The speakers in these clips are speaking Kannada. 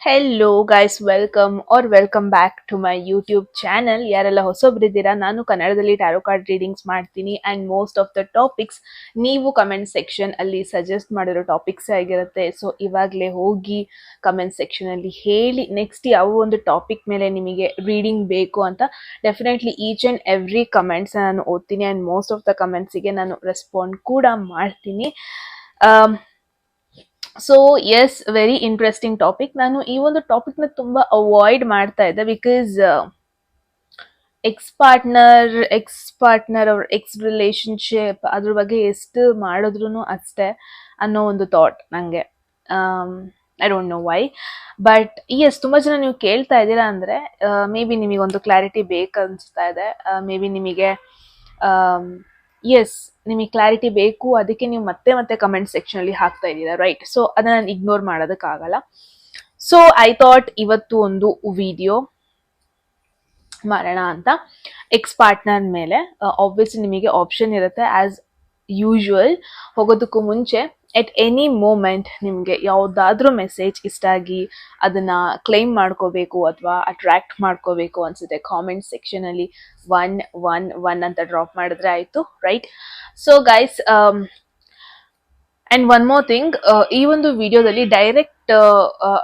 Hello guys, welcome back to my YouTube channel. ಯಾರೆಲ್ಲ ಹೊಸೊಬ್ರಿದ್ದೀರಾ, ನಾನು ಕನ್ನಡದಲ್ಲಿ ಟ್ಯಾರೋ ಕಾರ್ಡ್ ರೀಡಿಂಗ್ಸ್ ಮಾಡ್ತೀನಿ and most of the topics ನೀವು ಕಮೆಂಟ್ ಸೆಕ್ಷನ್ ಅಲ್ಲಿ ಸಜೆಸ್ಟ್ ಮಾಡಿರೋ ಟಾಪಿಕ್ಸ್ ಆಗಿರುತ್ತೆ. ಸೊ ಇವಾಗಲೇ ಹೋಗಿ ಕಮೆಂಟ್ ಸೆಕ್ಷನ್ ಅಲ್ಲಿ ಹೇಳಿ ನೆಕ್ಸ್ಟ್ ಯಾವ ಒಂದು ಟಾಪಿಕ್ ಮೇಲೆ ನಿಮಗೆ ರೀಡಿಂಗ್ ಬೇಕು ಅಂತ. Definitely each and every comments ನಾನು ಓದ್ತೀನಿ ಆ್ಯಂಡ್ ಮೋಸ್ಟ್ ಆಫ್ ದ ಕಮೆಂಟ್ಸಿಗೆ ನಾನು ರೆಸ್ಪಾಂಡ್ ಕೂಡ ಮಾಡ್ತೀನಿ. So yes, very interesting topic. ನಾನು ಈ ಒಂದು ಟಾಪಿಕ್ನ ತುಂಬಾ ಅವಾಯ್ಡ್ ಮಾಡ್ತಾ ಇದ್ದೆ ಬಿಕಾಸ್ ಎಕ್ಸ್ ಪಾರ್ಟ್ನರ್ ಅವ್ರ ಎಕ್ಸ್ ರಿಲೇಶನ್ಶಿಪ್ ಅದ್ರ ಬಗ್ಗೆ ಎಷ್ಟು ಮಾಡಿದ್ರು ಅಷ್ಟೇ ಅನ್ನೋ ಒಂದು ಥಾಟ್ ನನಗೆ. I don't know why, but yes, ತುಂಬ ಜನ ನೀವು ಕೇಳ್ತಾ ಇದ್ದೀರಾ ಅಂದರೆ ಮೇ ಬಿ ನಿಮಗೊಂದು ಕ್ಲಾರಿಟಿ ಬೇಕನ್ನಿಸ್ತಾ ಇದೆ. ಮೇ ಬಿ ನಿಮಗೆ ಎಸ್, ನಿಮಗೆ ಕ್ಲಾರಿಟಿ ಬೇಕು, ಅದಕ್ಕೆ ನೀವು ಮತ್ತೆ ಮತ್ತೆ ಕಮೆಂಟ್ ಸೆಕ್ಷನ್ ಅಲ್ಲಿ ಹಾಕ್ತಾ ಇದ್ದೀರಾ, ರೈಟ್? ಸೊ ಅದನ್ನ ನಾನು ಇಗ್ನೋರ್ ಮಾಡೋದಕ್ಕಾಗಲ್ಲ. ಸೊ ಐ ಥಾಟ್ ಇವತ್ತು ಒಂದು ವಿಡಿಯೋ ಮಾಡೋಣ ಅಂತ. ಎಕ್ಸ್ ಪಾರ್ಟ್ನರ್ ಮೇಲೆ ಆಬ್ವಿಯಸ್ಲಿ ನಿಮಗೆ ಆಪ್ಷನ್ ಇರುತ್ತೆ ಆಸ್ ಯೂಶುವಲ್. ಹೋಗೋದಕ್ಕೂ ಮುಂಚೆ ಎಟ್ ಎನಿ ಮೂಮೆಂಟ್ ನಿಮಗೆ ಯಾವುದಾದ್ರೂ ಮೆಸೇಜ್ ಇಷ್ಟ ಆಗಿ ಅದನ್ನ ಕ್ಲೈಮ್ ಮಾಡ್ಕೋಬೇಕು ಅಥವಾ ಅಟ್ರಾಕ್ಟ್ ಮಾಡ್ಕೋಬೇಕು ಅನ್ಸುತ್ತೆ, ಕಾಮೆಂಟ್ ಸೆಕ್ಷನ್ ಅಲ್ಲಿ 111 ಅಂತ ಡ್ರಾಪ್ ಮಾಡಿದ್ರೆ ಆಯ್ತು, right? So guys, and one more thing, ಈ ಒಂದು ವಿಡಿಯೋದಲ್ಲಿ ಡೈರೆಕ್ಟ್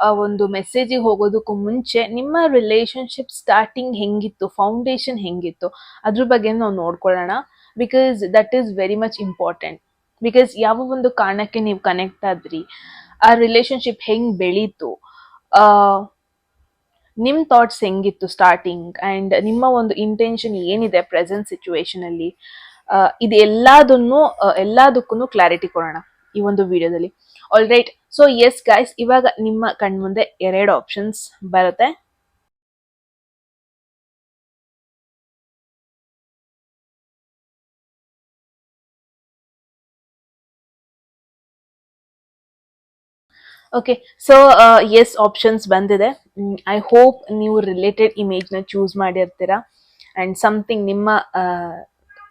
ಆ ಒಂದು ಮೆಸೇಜಿಗೆ ಹೋಗೋದಕ್ಕೂ ಮುಂಚೆ ನಿಮ್ಮ ರಿಲೇಶನ್ಶಿಪ್ ಸ್ಟಾರ್ಟಿಂಗ್ ಹೆಂಗಿತ್ತು, ಫೌಂಡೇಶನ್ ಹೆಂಗಿತ್ತು, ಅದ್ರ ಬಗ್ಗೆ ನಾವು ನೋಡ್ಕೊಳ್ಳೋಣ. Because that is very much important. Because ಯಾವ ಒಂದು ಕಾರಣಕ್ಕೆ ನೀವು ಕನೆಕ್ಟ್ ಆದ್ರಿ, ಆ ರಿಲೇಶನ್ಶಿಪ್ ಹೆಂಗ್ ಬೆಳೀತು, ನಿಮ್ಮ ಥಾಟ್ಸ್ ಹೆಂಗಿತ್ತು ಸ್ಟಾರ್ಟಿಂಗ್, ಆ್ಯಂಡ್ ನಿಮ್ಮ ಒಂದು ಇಂಟೆನ್ಷನ್ ಏನಿದೆ ಪ್ರೆಸೆಂಟ್ ಸಿಚುವೇಶನ್ ಅಲ್ಲಿ, ಇದು ಎಲ್ಲದಕ್ಕೂ ಕ್ಲಾರಿಟಿ ಕೊಡೋಣ ಈ ಒಂದು ವಿಡಿಯೋದಲ್ಲಿ. All right. So as guys, ಇವಾಗ ನಿಮ್ಮ ಕಣ್ಮುಂದೆ 2 ಆಪ್ಷನ್ಸ್ ಬರುತ್ತೆ. ಓಕೆ, ಸೊ ಎಸ್, ಆಪ್ಷನ್ಸ್ ಬಂದಿದೆ. ಐ ಹೋಪ್ ನೀವು ರಿಲೇಟೆಡ್ ಇಮೇಜ್ನ ಚೂಸ್ ಮಾಡಿರ್ತೀರಾ ಆ್ಯಂಡ್ ಸಮಥಿಂಗ್ ನಿಮ್ಮ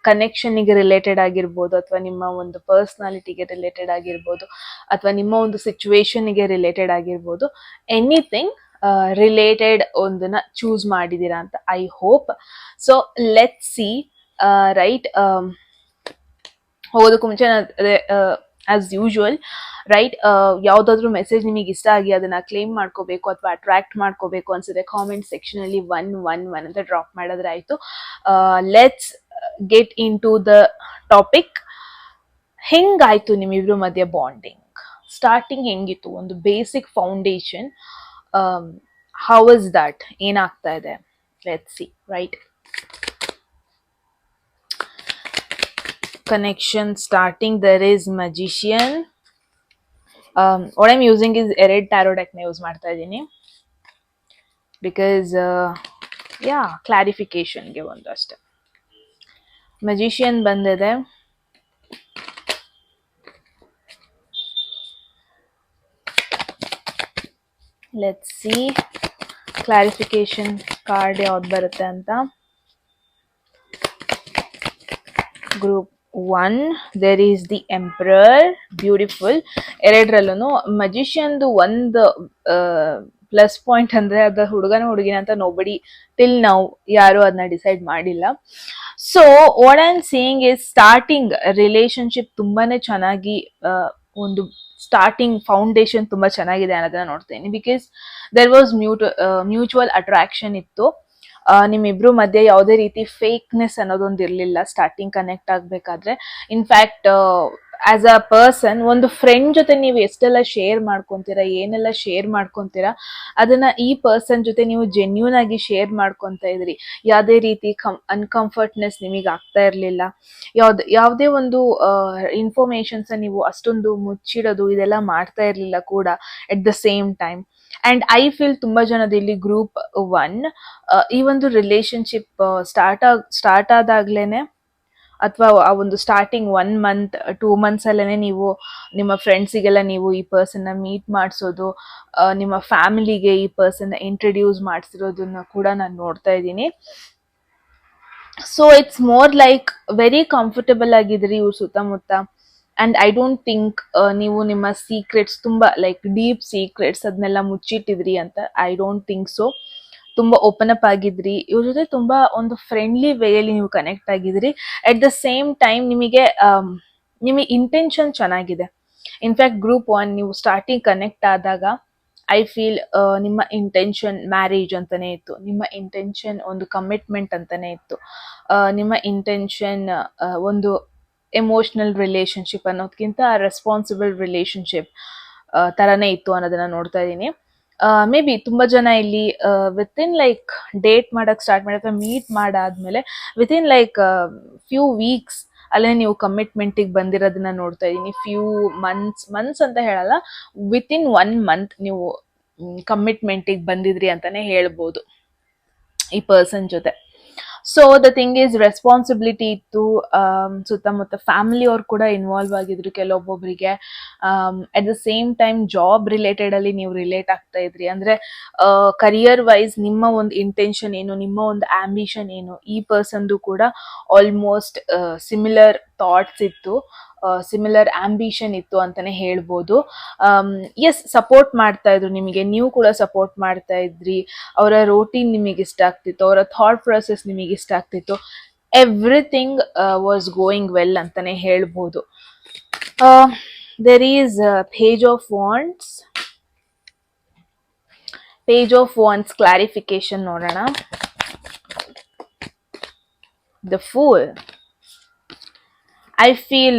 ಕನೆಕ್ಷನ್ಗೆ ರಿಲೇಟೆಡ್ ಆಗಿರ್ಬೋದು, ಅಥವಾ ನಿಮ್ಮ ಒಂದು ಪರ್ಸ್ನಾಲಿಟಿಗೆ ರಿಲೇಟೆಡ್ ಆಗಿರ್ಬೋದು, ಅಥವಾ ನಿಮ್ಮ ಒಂದು ಸಿಚುವೇಶನ್ಗೆ ರಿಲೇಟೆಡ್ ಆಗಿರ್ಬೋದು, ಎನಿಥಿಂಗ್ ರಿಲೇಟೆಡ್ ಒಂದನ್ನ ಚೂಸ್ ಮಾಡಿದ್ದೀರಾ ಅಂತ I hope. So let see, right? ಹೋಗೋದಕ್ಕೂ ಮುಂಚೆ ಅದೇ ಆಸ್ ಯೂಶುವಲ್, ರೈಟ್? ಯಾವುದಾದ್ರೂ ಮೆಸೇಜ್ ನಿಮಗೆ ಇಷ್ಟ ಆಗಿ ಅದನ್ನ ಕ್ಲೇಮ್ ಮಾಡ್ಕೋಬೇಕು ಅಥವಾ ಅಟ್ರಾಕ್ಟ್ ಮಾಡ್ಕೋಬೇಕು ಅನ್ಸುತ್ತೆ, ಕಾಮೆಂಟ್ ಸೆಕ್ಷನ್ ಅಲ್ಲಿ 111 ಅಂತ ಡ್ರಾಪ್ ಮಾಡಿದ್ರೆ ಆಯ್ತು. Let's get into the topic. ಹೆಂಗಾಯ್ತು ನಿಮ್ಮಿಬ್ರು ಮಧ್ಯೆ ಬಾಂಡಿಂಗ್? ಸ್ಟಾರ್ಟಿಂಗ್ ಹೆಂಗಿತ್ತು? ಒಂದು basic foundation, how is that? ಏನಾಗ್ತಾ ಇದೆ? Let's see, right? Connection starting, there is Magician. What I'm using is Ered Tarot deck na use ಮಾಡ್ತಾ ಇದ್ದೀನಿ because clarification ಗೆ ಒಂದು ಅಷ್ಟೇ. Magician ಬಂದಿದೆ. Let's see clarification card ಯಾವ್ದು ಬರುತ್ತೆ ಅಂತ. Group 1, there is the Emperor. Beautiful. ಎರಡರಲ್ಲೂ ಮಜಿಷಿಯನ್ದು ಒಂದು ಪ್ಲಸ್ ಪಾಯಿಂಟ್ ಅಂದ್ರೆ ಅದು ಹುಡುಗಿನ ಅಂತ ನೋಬಡಿ ಟಿಲ್ ನಾವು ಯಾರು ಅದನ್ನ ಡಿಸೈಡ್ ಮಾಡಿಲ್ಲ. So what I am saying is, starting relationship ತುಂಬಾನೇ ಚೆನ್ನಾಗಿ, ಒಂದು ಸ್ಟಾರ್ಟಿಂಗ್ ಫೌಂಡೇಶನ್ ತುಂಬಾ ಚೆನ್ನಾಗಿದೆ ಅನ್ನೋದನ್ನ ನೋಡ್ತೀನಿ. Because there was mutual attraction ಇತ್ತು. ನಿಮ್ಮಿಬ್ರು ಮಧ್ಯೆ ಯಾವುದೇ ರೀತಿ ಫೇಕ್ನೆಸ್ ಅನ್ನೋದೊಂದು ಇರಲಿಲ್ಲ ಸ್ಟಾರ್ಟಿಂಗ್ ಕನೆಕ್ಟ್ ಆಗಬೇಕಾದ್ರೆ. ಇನ್ಫ್ಯಾಕ್ಟ್ ಆಸ್ ಅ ಪರ್ಸನ್, ಒಂದು ಫ್ರೆಂಡ್ ಜೊತೆ ನೀವು ಎಷ್ಟೆಲ್ಲ ಶೇರ್ ಮಾಡ್ಕೊತೀರಾ, ಏನೆಲ್ಲ ಶೇರ್ ಮಾಡ್ಕೊತೀರಾ, ಅದನ್ನ ಈ ಪರ್ಸನ್ ಜೊತೆ ನೀವು ಜೆನ್ಯೂನ್ ಆಗಿ ಶೇರ್ ಮಾಡ್ಕೊತ ಇದ್ರಿ. ಯಾವುದೇ ರೀತಿ ಅನ್ಕಂಫರ್ಟ್ನೆಸ್ ನಿಮಗೆ ಆಗ್ತಾ ಇರಲಿಲ್ಲ. ಯಾವುದೇ ಒಂದು ಇನ್ಫಾರ್ಮೇಶನ್ಸ್ ನೀವು ಅಷ್ಟೊಂದು ಮುಚ್ಚಿಡೋದು ಇದೆಲ್ಲ ಮಾಡ್ತಾ ಇರಲಿಲ್ಲ ಕೂಡ ಎಟ್ the same time. And I feel ತುಂಬಾ ಜನದಲ್ಲಿ ಗ್ರೂಪ್ 1 ಈ ಒಂದು ರಿಲೇಶನ್ಶಿಪ್ ಸ್ಟಾರ್ಟ್ ಆದಾಗ್ಲೇನೆ, ಅಥವಾ ಆ ಒಂದು ಸ್ಟಾರ್ಟಿಂಗ್ 1 month 2 months ಅಲ್ಲೇನೆ ನೀವು ನಿಮ್ಮ ಫ್ರೆಂಡ್ಸಿಗೆಲ್ಲ ನೀವು ಈ ಪರ್ಸನ್ನ ಮೀಟ್ ಮಾಡಿಸೋದು, ನಿಮ್ಮ ಫ್ಯಾಮಿಲಿಗೆ ಈ ಪರ್ಸನ್ನ ಇಂಟ್ರಡ್ಯೂಸ್ ಮಾಡಿಸಿರೋದನ್ನ ಕೂಡ ನಾನು ನೋಡ್ತಾ ಇದ್ದೀನಿ. So it's more like very comfortable ಆಗಿದ್ರಿ ಇವ್ರ ಸುತ್ತಮುತ್ತ, ಆ್ಯಂಡ್ ಐ ಡೋಂಟ್ ಥಿಂಕ್ ನೀವು ನಿಮ್ಮ ಸೀಕ್ರೆಟ್ಸ್ ತುಂಬ ಲೈಕ್ ಡೀಪ್ ಸೀಕ್ರೆಟ್ಸ್ ಅದನ್ನೆಲ್ಲ ಮುಚ್ಚಿಟ್ಟಿದ್ರಿ ಅಂತ ಐ ಡೋಂಟ್ ಥಿಂಕ್ ಸೊ. ತುಂಬ ಓಪನ್ ಅಪ್ ಆಗಿದ್ರಿ, ಇವ್ರ ಜೊತೆ ತುಂಬ ಒಂದು ಫ್ರೆಂಡ್ಲಿ ವೇಯಲ್ಲಿ ನೀವು ಕನೆಕ್ಟ್ ಆಗಿದ್ರಿ. ಅಟ್ ದ ಸೇಮ್ ಟೈಮ್ ನಿಮಗೆ ಇಂಟೆನ್ಷನ್ ಚೆನ್ನಾಗಿದೆ. ಇನ್ಫ್ಯಾಕ್ಟ್ ಗ್ರೂಪ್ 1 ನೀವು ಸ್ಟಾರ್ಟಿಂಗ್ ಕನೆಕ್ಟ್ ಆದಾಗ ಐ ಫೀಲ್ ನಿಮ್ಮ ಇಂಟೆನ್ಷನ್ ಮ್ಯಾರೇಜ್ ಅಂತಾನೆ ಇತ್ತು, ನಿಮ್ಮ ಇಂಟೆನ್ಷನ್ ಒಂದು ಕಮಿಟ್ಮೆಂಟ್ ಅಂತಾನೆ ಇತ್ತು, ನಿಮ್ಮ ಇಂಟೆನ್ಷನ್ ಒಂದು ಎಮೋಷನಲ್ ರಿಲೇಶನ್ಶಿಪ್ ಅನ್ನೋದಕ್ಕಿಂತ ರೆಸ್ಪಾನ್ಸಿಬಲ್ ರಿಲೇಶನ್ಶಿಪ್ ಥರನೇ ಇತ್ತು ಅನ್ನೋದನ್ನ ನೋಡ್ತಾ ಇದ್ದೀನಿ. ಮೇ ಬಿ ತುಂಬ ಜನ ಇಲ್ಲಿ ವಿತಿನ್ ಲೈಕ್ ಡೇಟ್ ಮಾಡಕ್ಕೆ ಸ್ಟಾರ್ಟ್ ಮಾಡಿ ಅಥವಾ ಮೀಟ್ ಮಾಡಾದ್ಮೇಲೆ ವಿತಿನ್ ಲೈಕ್ ಫ್ಯೂ ವೀಕ್ಸ್ ಅಲ್ಲೇ ನೀವು ಕಮಿಟ್ಮೆಂಟಿಗೆ ಬಂದಿರೋದನ್ನ ನೋಡ್ತಾ ಇದ್ದೀನಿ. ಫ್ಯೂ ಮಂತ್ಸ್ ಅಂತ ಹೇಳಲ್ಲ, ವಿತಿನ್ 1 month ನೀವು ಕಮಿಟ್ಮೆಂಟಿಗೆ ಬಂದಿದ್ರಿ ಅಂತಾನೆ ಹೇಳ್ಬೋದು ಈ ಪರ್ಸನ್ ಜೊತೆ. So the thing is responsibility ಇತ್ತು, ಸುತ್ತಮುತ್ತ ಫ್ಯಾಮಿಲಿ ಅವ್ರು ಕೂಡ ಇನ್ವಾಲ್ವ್ ಆಗಿದ್ರು ಕೆಲವೊಬ್ಬೊಬ್ಬರಿಗೆ. At the same time job related ಅಲ್ಲಿ ನೀವು ರಿಲೇಟ್ ಆಗ್ತಾ ಇದ್ರಿ. ಅಂದ್ರೆ ಕರಿಯರ್ ವೈಸ್ ನಿಮ್ಮ ಒಂದು ಇಂಟೆನ್ಷನ್ ಏನು, ನಿಮ್ಮ ಒಂದು ಆಂಬಿಷನ್ ಏನು, ಈ ಪರ್ಸನ್ದು ಕೂಡ ಆಲ್ಮೋಸ್ಟ್ ಸಿಮಿಲರ್ ಥಾಟ್ಸ್ ಇತ್ತು, ಸಿಮಿಲರ್ ಆಂಬಿಷನ್ ಇತ್ತು ಅಂತಾನೆ ಹೇಳ್ಬೋದು. ಎಸ್, ಸಪೋರ್ಟ್ ಮಾಡ್ತಾ ಇದ್ರು ನಿಮಗೆ, ನೀವು ಕೂಡ ಸಪೋರ್ಟ್ ಮಾಡ್ತಾ ಇದ್ರಿ. ಅವರ ರೋಟೀನ್ ನಿಮಗೆ ಇಷ್ಟ ಆಗ್ತಿತ್ತು, ಅವರ ಥಾಟ್ ಪ್ರೊಸೆಸ್ ನಿಮಗೆ ಇಷ್ಟ ಆಗ್ತಿತ್ತು. ಎವ್ರಿಥಿಂಗ್ ವಾಸ್ ಗೋಯಿಂಗ್ ವೆಲ್ ಅಂತಾನೆ ಹೇಳ್ಬೋದು. There is page of wands. Page of wands clarification ನೋಡೋಣ. The fool. I feel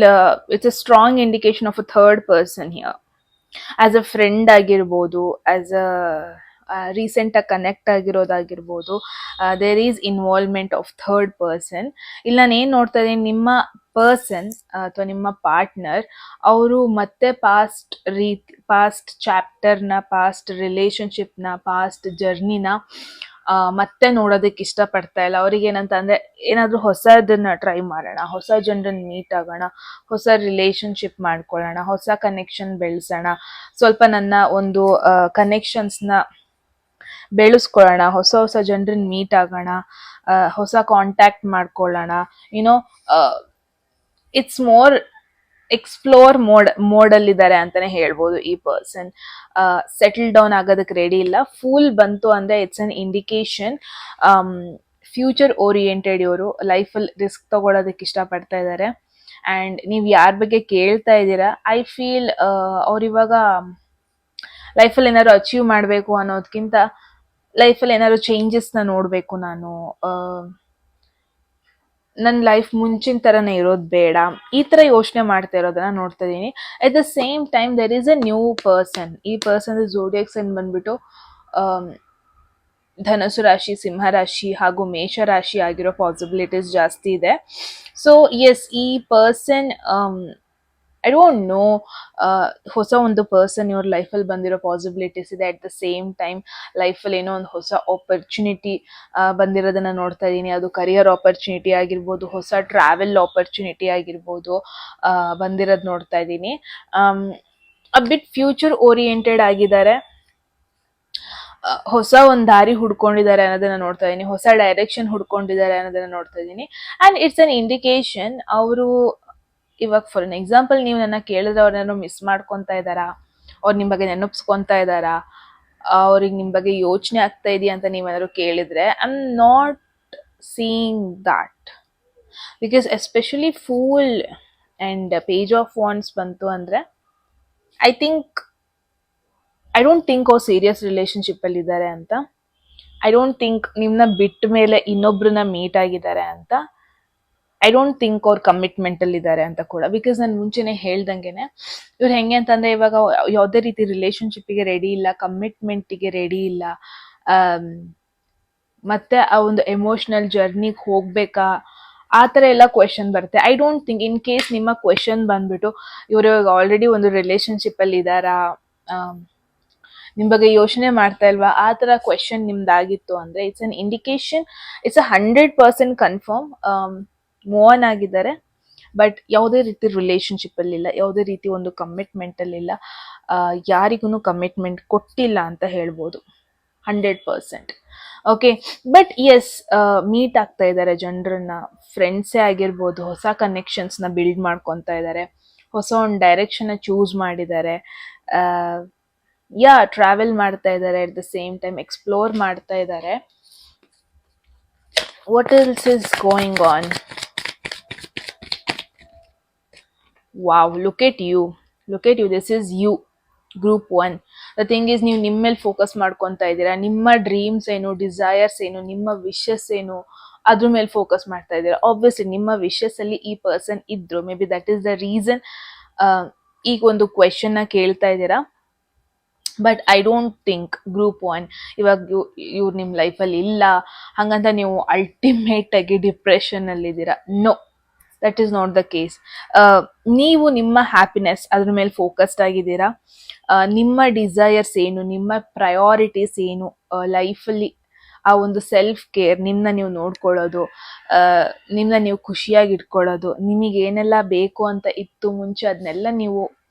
it's a strong indication of a third person here. As a friend ಆಗಿರ್ಬೋದು, as a ರೀಸೆಂಟಾಗಿ ಕನೆಕ್ಟ್ ಆಗಿರೋದಾಗಿರ್ಬೋದು, there is involvement of third person. ಇಲ್ಲಿ ನಾನು ಏನು ನೋಡ್ತಾ ಇದ್ದೀನಿ, ನಿಮ್ಮ ಪರ್ಸನ್ ಅಥವಾ ನಿಮ್ಮ ಪಾರ್ಟ್ನರ್ ಅವರು ಮತ್ತೆ ಪಾಸ್ಟ್ ಚಾಪ್ಟರ್ನ, ಪಾಸ್ಟ್ ರಿಲೇಶನ್ಶಿಪ್ನ, ಪಾಸ್ಟ್ ಜರ್ನಿನ ಮತ್ತೆ ನೋಡೋದಕ್ಕೆ ಇಷ್ಟಪಡ್ತಾ ಇಲ್ಲ. ಅವ್ರಿಗೆ ಏನಂತ ಅಂದ್ರೆ ಏನಾದ್ರೂ ಹೊಸದನ್ನ ಟ್ರೈ ಮಾಡೋಣ, ಹೊಸ ಜನರನ್ನ ಮೀಟ್ ಆಗೋಣ, ಹೊಸ ರಿಲೇಶನ್ಶಿಪ್ ಮಾಡ್ಕೊಳ್ಳೋಣ, ಹೊಸ ಕನೆಕ್ಷನ್ ಬೆಳೆಸೋಣ, ಸ್ವಲ್ಪ ನನ್ನ ಒಂದು ಕನೆಕ್ಷನ್ಸ್ನ ಬೆಳೆಸ್ಕೊಳ್ಳೋಣ, ಹೊಸ ಹೊಸ ಜನರನ್ನ ಮೀಟ್ ಆಗೋಣ, ಹೊಸ ಕಾಂಟ್ಯಾಕ್ಟ್ ಮಾಡ್ಕೊಳ್ಳೋಣ. ಯುನೋ ಇಟ್ಸ್ ಮೋರ್ ಎಕ್ಸ್ಪ್ಲೋರ್ ಮೋಡಲ್ಲಿದ್ದಾರೆ ಅಂತಾನೆ ಹೇಳ್ಬೋದು ಈ ಪರ್ಸನ್. ಸೆಟಲ್ ಡೌನ್ ಆಗೋದಕ್ಕೆ ರೆಡಿ ಇಲ್ಲ. ಫೂಲ್ ಬಂತು ಅಂದ್ರೆ it's an indication future oriented. ಇವರು ಲೈಫಲ್ಲಿ ರಿಸ್ಕ್ ತಗೊಳ್ಳೋದಕ್ಕೆ ಇಷ್ಟಪಡ್ತಾ ಇದ್ದಾರೆ. ಆ್ಯಂಡ್ ನೀವು ಯಾರ ಬಗ್ಗೆ ಕೇಳ್ತಾ ಇದ್ದೀರಾ, ಐ ಫೀಲ್ ಅವ್ರಿವಾಗ ಲೈಫಲ್ಲಿ ಏನಾದ್ರು ಅಚೀವ್ ಮಾಡಬೇಕು ಅನ್ನೋದಕ್ಕಿಂತ ಲೈಫಲ್ಲಿ ಏನಾದ್ರು ಚೇಂಜಸ್ನ ನೋಡಬೇಕು, ನಾನು ನನ್ನ ಲೈಫ್ ಮುಂಚಿನ ಥರನೇ ಇರೋದು ಬೇಡ, ಈ ಥರ ಯೋಚನೆ ಮಾಡ್ತಾ ಇರೋದನ್ನ ನೋಡ್ತಾ ಇದ್ದೀನಿ. At the same time there is a new person. ಈ ಪರ್ಸನ್ ಝೋಡಿಯಾಕ್ ಸೈನ್ ಬಂದ್ಬಿಟ್ಟು ಧನಸು ರಾಶಿ, ಸಿಂಹ ರಾಶಿ ಹಾಗೂ ಮೇಷ ರಾಶಿ ಆಗಿರೋ ಪಾಸಿಬಿಲಿಟೀಸ್ ಜಾಸ್ತಿ ಇದೆ. ಸೊ ಎಸ್, ಈ ಪರ್ಸನ್ ಐ ಡೋಂಟ್ ನೋ, ಹೊಸ ಒಂದು ಪರ್ಸನ್ ಇವ್ರ ಲೈಫಲ್ಲಿ ಬಂದಿರೋ ಪಾಸಿಬಿಲಿಟೀಸ್ ಇದೆ. ಅಟ್ ದ ಸೇಮ್ ಟೈಮ್ ಲೈಫಲ್ಲಿ ಏನೋ ಒಂದು ಹೊಸ ಆಪರ್ಚುನಿಟಿ ಬಂದಿರೋದನ್ನ ನೋಡ್ತಾ ಇದ್ದೀನಿ. ಅದು ಕರಿಯರ್ ಆಪರ್ಚುನಿಟಿ ಆಗಿರ್ಬೋದು, ಹೊಸ ಟ್ರಾವೆಲ್ ಆಪರ್ಚುನಿಟಿ ಆಗಿರ್ಬೋದು, ಬಂದಿರೋದು ನೋಡ್ತಾ ಇದ್ದೀನಿ. ಅ ಬಿಟ್ ಫ್ಯೂಚರ್ ಓರಿಯೆಂಟೆಡ್ ಆಗಿದ್ದಾರೆ, ಹೊಸ ಒಂದು ದಾರಿ ಹುಡ್ಕೊಂಡಿದ್ದಾರೆ ಅನ್ನೋದನ್ನ ನೋಡ್ತಾ ಇದ್ದೀನಿ, ಹೊಸ ಡೈರೆಕ್ಷನ್ ಹುಡ್ಕೊಂಡಿದ್ದಾರೆ ಅನ್ನೋದನ್ನ ನೋಡ್ತಾ ಇದ್ದೀನಿ. ಆ್ಯಂಡ್ ಇಟ್ಸ್ ಅನ್ ಇಂಡಿಕೇಶನ್ ಅವರು ಇವಾಗ ಫಾರ್ ಎನ್ ಎಕ್ಸಾಂಪಲ್ ನೀವು ನನ್ನ ಕೇಳಿದ್ರೆ ಅವ್ರನ್ನ ಮಿಸ್ ಮಾಡ್ಕೊತಾ ಇದ್ದಾರಾ, ಅವ್ರು ನಿಮ್ಮ ಬಗ್ಗೆ ನೆನಪಿಸ್ಕೊತಾ ಇದ್ದಾರಾ, ಅವ್ರಿಗೆ ನಿಮ್ಮ ಬಗ್ಗೆ ಯೋಚನೆ ಆಗ್ತಾ ಇದೆಯಾ ಅಂತ ನೀವೇನಾದ್ರು ಕೇಳಿದ್ರೆ I am not seeing that. Because especially fool and page of wands ಬಂತು ಅಂದರೆ ಐ ಡೋಂಟ್ ಥಿಂಕ್ ಅವ್ರು ಸೀರಿಯಸ್ ರಿಲೇಶನ್ಶಿಪ್ಪಲ್ಲಿ ಇದ್ದಾರೆ ಅಂತ. ಐ ಡೋಂಟ್ ಥಿಂಕ್ ನಿಮ್ಮನ್ನ ಬಿಟ್ಟ ಮೇಲೆ ಇನ್ನೊಬ್ರನ್ನ ಮೀಟ್ ಆಗಿದ್ದಾರೆ ಅಂತ. ಐ ಡೋಂಟ್ ಥಿಂಕ್ ಅವ್ರು ಕಮಿಟ್ಮೆಂಟಲ್ಲಿ ಇದ್ದಾರೆ ಅಂತ ಕೂಡ. ಬಿಕಾಸ್ ನಾನು ಮುಂಚೆನೆ ಹೇಳ್ದಂಗೆನೆ ಇವ್ರು ಹೆಂಗೆ ಅಂತಂದರೆ ಇವಾಗ ಯಾವುದೇ ರೀತಿ ರಿಲೇಶನ್ಶಿಪ್ಪಿಗೆ ರೆಡಿ ಇಲ್ಲ, ಕಮಿಟ್ಮೆಂಟಿಗೆ ರೆಡಿ ಇಲ್ಲ, ಮತ್ತೆ ಆ ಒಂದು ಎಮೋಷ್ನಲ್ ಜರ್ನಿಗೆ ಹೋಗ್ಬೇಕಾ ಆ ಥರ ಎಲ್ಲ ಕ್ವೆಶನ್ ಬರುತ್ತೆ. I don't think, in case ನಿಮ್ಮ ಕ್ವೆಶನ್ ಬಂದ್ಬಿಟ್ಟು ಇವರು ಇವಾಗ ಆಲ್ರೆಡಿ ಒಂದು ರಿಲೇಶನ್ಶಿಪ್ಪಲ್ಲಿ ಇದ್ದಾರಾ, ನಿಮ್ಮ ಬಗ್ಗೆ ಯೋಚನೆ ಮಾಡ್ತಾ ಇಲ್ವಾ, ಆ ಥರ ಕ್ವೆಶನ್ ನಿಮ್ದಾಗಿತ್ತು ಅಂದರೆ it's an indication, it's 100% confirm move on ಆಗಿದ್ದಾರೆ. ಬಟ್ ಯಾವುದೇ ರೀತಿ ರಿಲೇಶನ್ಶಿಪ್ಪಲ್ಲಿಲ್ಲ, ಯಾವುದೇ ರೀತಿ ಒಂದು ಕಮಿಟ್ಮೆಂಟಲ್ಲಿಲ್ಲ, ಯಾರಿಗೂ ಕಮಿಟ್ಮೆಂಟ್ ಕೊಟ್ಟಿಲ್ಲ ಅಂತ ಹೇಳ್ಬೋದು 100%. ಓಕೆ, ಬಟ್ ಎಸ್, ಮೀಟ್ ಆಗ್ತಾ ಇದ್ದಾರೆ ಜನರನ್ನ, ಫ್ರೆಂಡ್ಸೇ ಆಗಿರ್ಬೋದು, ಹೊಸ ಕನೆಕ್ಷನ್ಸ್ನ ಬಿಲ್ಡ್ ಮಾಡ್ಕೊತಾ ಇದ್ದಾರೆ, ಹೊಸ ಒಂದು ಡೈರೆಕ್ಷನ್ ಚೂಸ್ ಮಾಡಿದ್ದಾರೆ. ಟ್ರಾವೆಲ್ ಮಾಡ್ತಾ ಇದ್ದಾರೆ, at the same time explore ಮಾಡ್ತಾ ಇದ್ದಾರೆ. What else is going on? Wow, look at you, this is you, group 1. The thing is, ನೀವು ನಿಮ್ಮ ಮೇಲೆ ಫೋಕಸ್ ಮಾಡ್ಕೊತಾ ಇದ್ದೀರಾ. ನಿಮ್ಮ ಡ್ರೀಮ್ಸ್ ಏನು, ಡಿಸೈರ್ಸ್ ಏನು, ನಿಮ್ಮ ವಿಶಸ್ ಏನು, ಅದ್ರ ಮೇಲೆ ಫೋಕಸ್ ಮಾಡ್ತಾ ಇದ್ದೀರಾ. ಆಬ್ವಿಯಸ್ಲಿ ನಿಮ್ಮ ವಿಶಸ್ ಅಲ್ಲಿ ಈ ಪರ್ಸನ್ ಇದ್ರು, may be that is the reason ಈಗ ಒಂದು ಕ್ವೆಶನ್ ನ ಕೇಳ್ತಾ ಇದ್ದೀರಾ. But I don't think group 1 ಇವಾಗ ಇವ್ರು ನಿಮ್ಮ ಲೈಫಲ್ಲಿ ಇಲ್ಲ ಹಾಗಂತ ನೀವು ಅಲ್ಟಿಮೇಟ್ ಆಗಿ ಡಿಪ್ರೆಷನ್ ಅಲ್ಲಿ ಇದ್ದೀರಾ. No, that is not the case. ನೀವು ನಿಮ್ಮ ಹ್ಯಾಪಿನೆಸ್ ಅದ್ರ ಮೇಲೆ ಫೋಕಸ್ಡ್ ಆಗಿದ್ದೀರಾ. ನಿಮ್ಮ ಡಿಸೈರ್ಸ್ ಏನು, ನಿಮ್ಮ ಪ್ರಯಾರಿಟೀಸ್ ಏನು ಲೈಫಲ್ಲಿ, ಆ ಒಂದು ಸೆಲ್ಫ್ ಕೇರ್, ನಿಮ್ಮನ್ನ ನೀವು ನೋಡ್ಕೊಳ್ಳೋದು, ನಿಮ್ಮನ್ನ ನೀವು ಖುಷಿಯಾಗಿ ಇಟ್ಕೊಳ್ಳೋದು, ನಿಮಗೆ ಏನೆಲ್ಲ ಬೇಕು ಅಂತ ಇತ್ತು ಮುಂಚೆ ಅದನ್ನೆಲ್ಲ ನೀವು